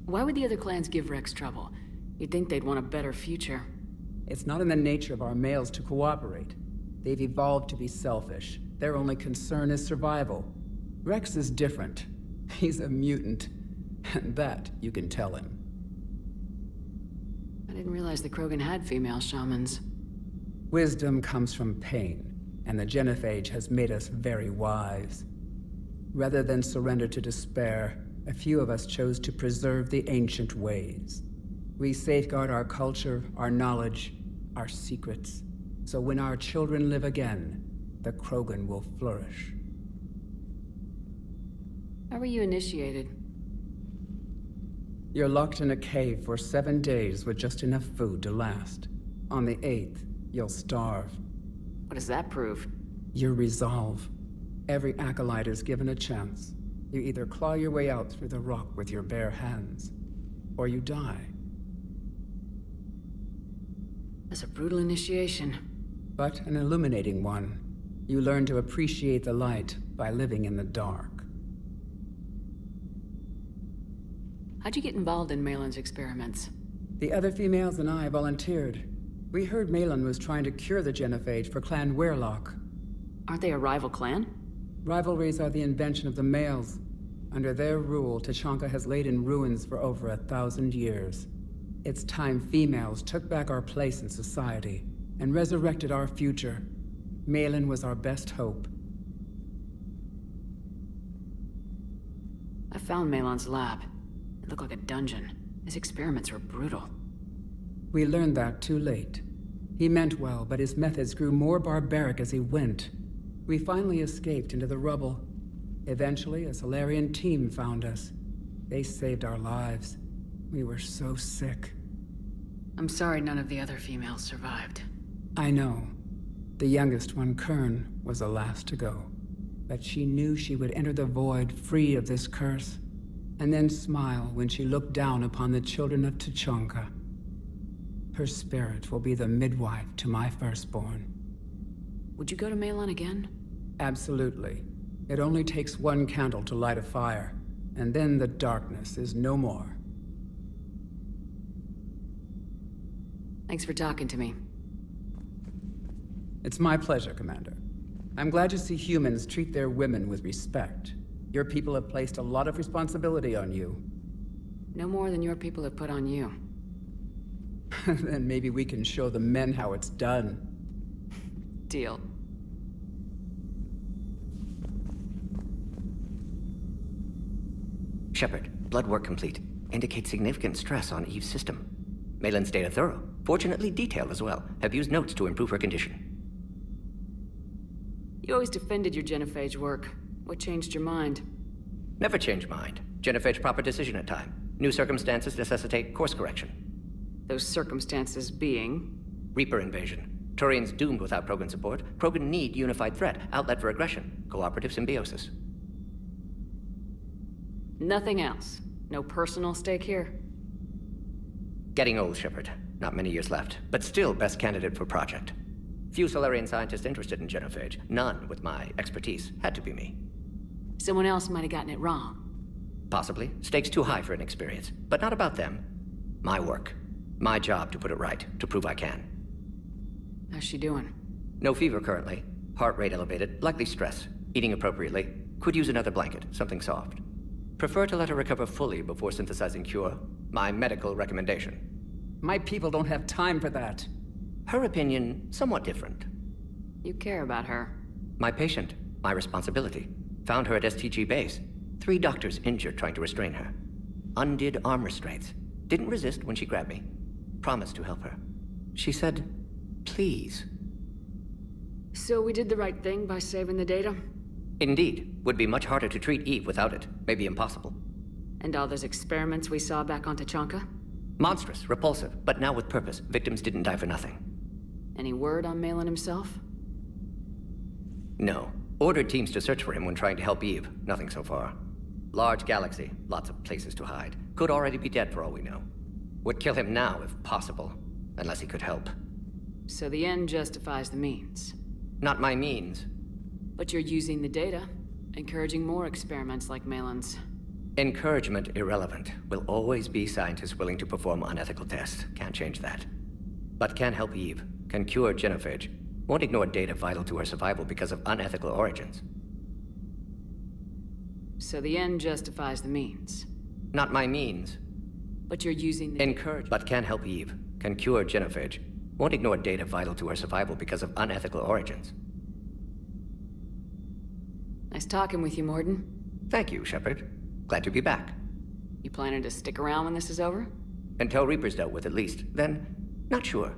Why would the other clans give Rex trouble? You'd think they'd want a better future. It's not in the nature of our males to cooperate. They've evolved to be selfish. Their only concern is survival. Rex is different. He's a mutant. And that you can tell him. I didn't realize the Krogan had female shamans. Wisdom comes from pain, and the Genophage has made us very wise. Rather than surrender to despair, a few of us chose to preserve the ancient ways. We safeguard our culture, our knowledge, our secrets. So when our children live again, the Krogan will flourish. How were you initiated? You're locked in a cave for 7 days with just enough food to last. On the 8th, you'll starve. What does that prove? Your resolve. Every acolyte is given a chance. You either claw your way out through the rock with your bare hands, or you die. That's a brutal initiation. But an illuminating one. You learn to appreciate the light by living in the dark. How'd you get involved in Malin's experiments? The other females and I volunteered. We heard Malin was trying to cure the Genophage for Clan Weirlock. Aren't they a rival clan? Rivalries are the invention of the males. Under their rule, Tuchanka has laid in ruins for over 1,000 years. It's time females took back our place in society and resurrected our future. Malin was our best hope. I found Malin's lab. It looked like a dungeon. His experiments were brutal. We learned that too late. He meant well, but his methods grew more barbaric as he went. We finally escaped into the rubble. Eventually, a Solarian team found us. They saved our lives. We were so sick. I'm sorry none of the other females survived. I know. The youngest one, Kern, was the last to go. But she knew she would enter the void free of this curse, and then smile when she looked down upon the children of Tuchanka. Her spirit will be the midwife to my firstborn. Would you go to Malin again? Absolutely. It only takes one candle to light a fire, and then the darkness is no more. Thanks for talking to me. It's my pleasure, Commander. I'm glad to see humans treat their women with respect. Your people have placed a lot of responsibility on you. No more than your people have put on you. Then maybe we can show the men how it's done. Deal. Shepard, blood work complete. Indicates significant stress on Eve's system. Malin's data thorough. Fortunately detailed as well. Have used notes to improve her condition. You always defended your Genophage work. What changed your mind? Never change mind. Genophage proper decision at time. New circumstances necessitate course correction. Those circumstances being? Reaper invasion. Turians doomed without Krogan support. Krogan need unified threat, outlet for aggression, cooperative symbiosis. Nothing else? No personal stake here? Getting old, Shepard. Not many years left, but still best candidate for project. Few Solarian scientists interested in Genophage. None with my expertise. Had to be me. Someone else might have gotten it wrong. Possibly. Stakes too high for inexperience. But not about them. My work. My job to put it right, to prove I can. How's she doing? No fever currently. Heart rate elevated, likely stress. Eating appropriately. Could use another blanket, something soft. Prefer to let her recover fully before synthesizing cure. My medical recommendation. My people don't have time for that. Her opinion, somewhat different. You care about her. My patient, my responsibility. Found her at STG base. 3 doctors injured trying to restrain her. Undid arm restraints. Didn't resist when she grabbed me. Promised to help her. She said, please. So we did the right thing by saving the data? Indeed. Would be much harder to treat Eve without it. Maybe impossible. And all those experiments we saw back on Tachanka? Monstrous, repulsive, but now with purpose. Victims didn't die for nothing. Any word on Malin himself? No. Ordered teams to search for him when trying to help Eve. Nothing so far. Large galaxy, lots of places to hide. Could already be dead for all we know. Would kill him now if possible, unless he could help. So the end justifies the means. Not my means. But you're using the data, encouraging more experiments like Malin's. Encouragement irrelevant. Will always be scientists willing to perform unethical tests. Can't change that. But can help Eve. Can cure genophage. Won't ignore data vital to her survival because of unethical origins. So the end justifies the means. Not my means. But you're using the... Encourage, but can help Eve. Can cure genophage. Won't ignore data vital to her survival because of unethical origins. Nice talking with you, Morden. Thank you, Shepard. Glad to be back. You planning to stick around when this is over? Until Reaper's dealt with, at least. Then, not sure.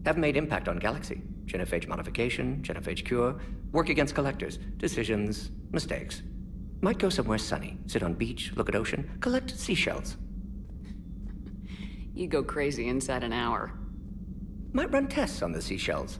Have made impact on Galaxy. Genophage modification, genophage cure, work against collectors, decisions, mistakes. Might go somewhere sunny, sit on beach, look at ocean, collect seashells. You go crazy inside an hour. Might run tests on the seashells.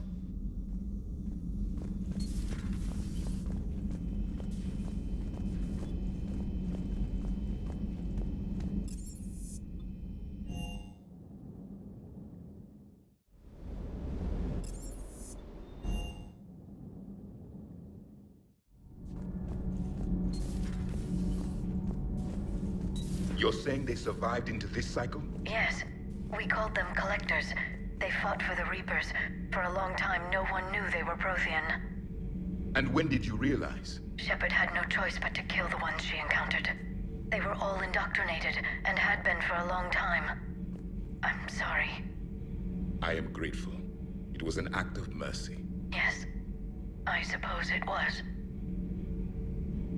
You're saying they survived into this cycle? Yes. We called them Collectors. They fought for the Reapers. For a long time, no one knew they were Prothean. And when did you realize? Shepard had no choice but to kill the ones she encountered. They were all indoctrinated, and had been for a long time. I'm sorry. I am grateful. It was an act of mercy. Yes. I suppose it was.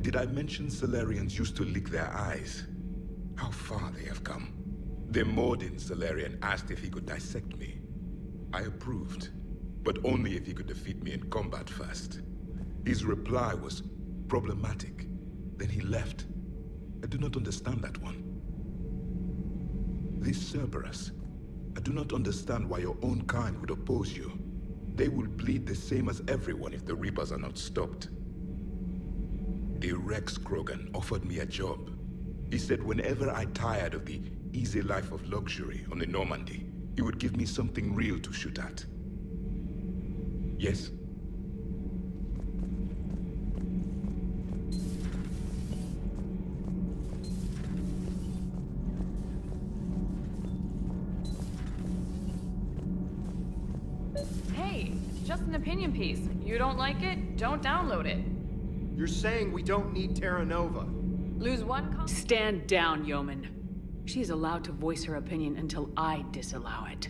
Did I mention Salarians used to lick their eyes? How far they have come. The Morden Salarian asked if he could dissect me. I approved, but only if he could defeat me in combat first. His reply was problematic. Then he left. I do not understand that one. This Cerberus, I do not understand why your own kind would oppose you. They will bleed the same as everyone if the Reapers are not stopped. The Rex Krogan offered me a job. He said whenever I tired of the easy life of luxury on the Normandy, he would give me something real to shoot at. Yes? Hey, it's just an opinion piece. You don't like it? Don't download it. You're saying we don't need Terra Nova. Lose one Stand down, Yeoman. She's allowed to voice her opinion until I disallow it.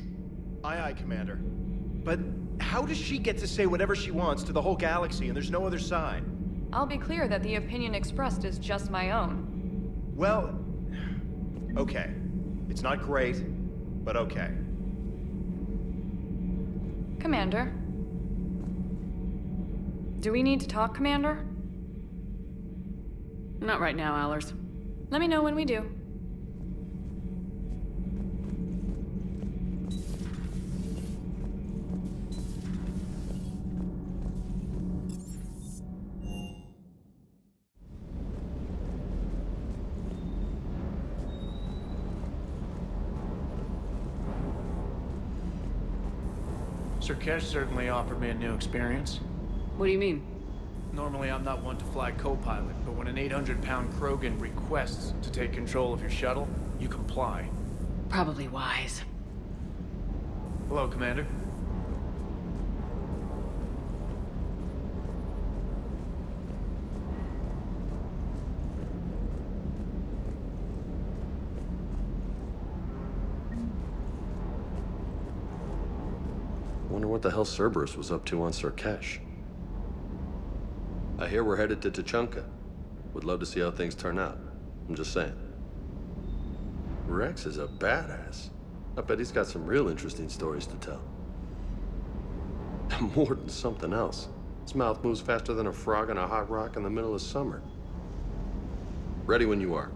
Aye, aye, Commander. But how does she get to say whatever she wants to the whole galaxy and there's no other side? I'll be clear that the opinion expressed is just my own. Well, okay. It's not great, but okay. Commander. Do we need to talk, Commander? Not right now, Allers. Let me know when we do. Sur'Keš certainly offered me a new experience. What do you mean? Normally, I'm not one to fly co-pilot, but when an 800-pound Krogan requests to take control of your shuttle, you comply. Probably wise. Hello, Commander. Wonder what the hell Cerberus was up to on Sur'Keš. I hear we're headed to Tuchanka. Would love to see how things turn out. I'm just saying. Rex is a badass. I bet he's got some real interesting stories to tell. More than something else. His mouth moves faster than a frog on a hot rock in the middle of summer. Ready when you are.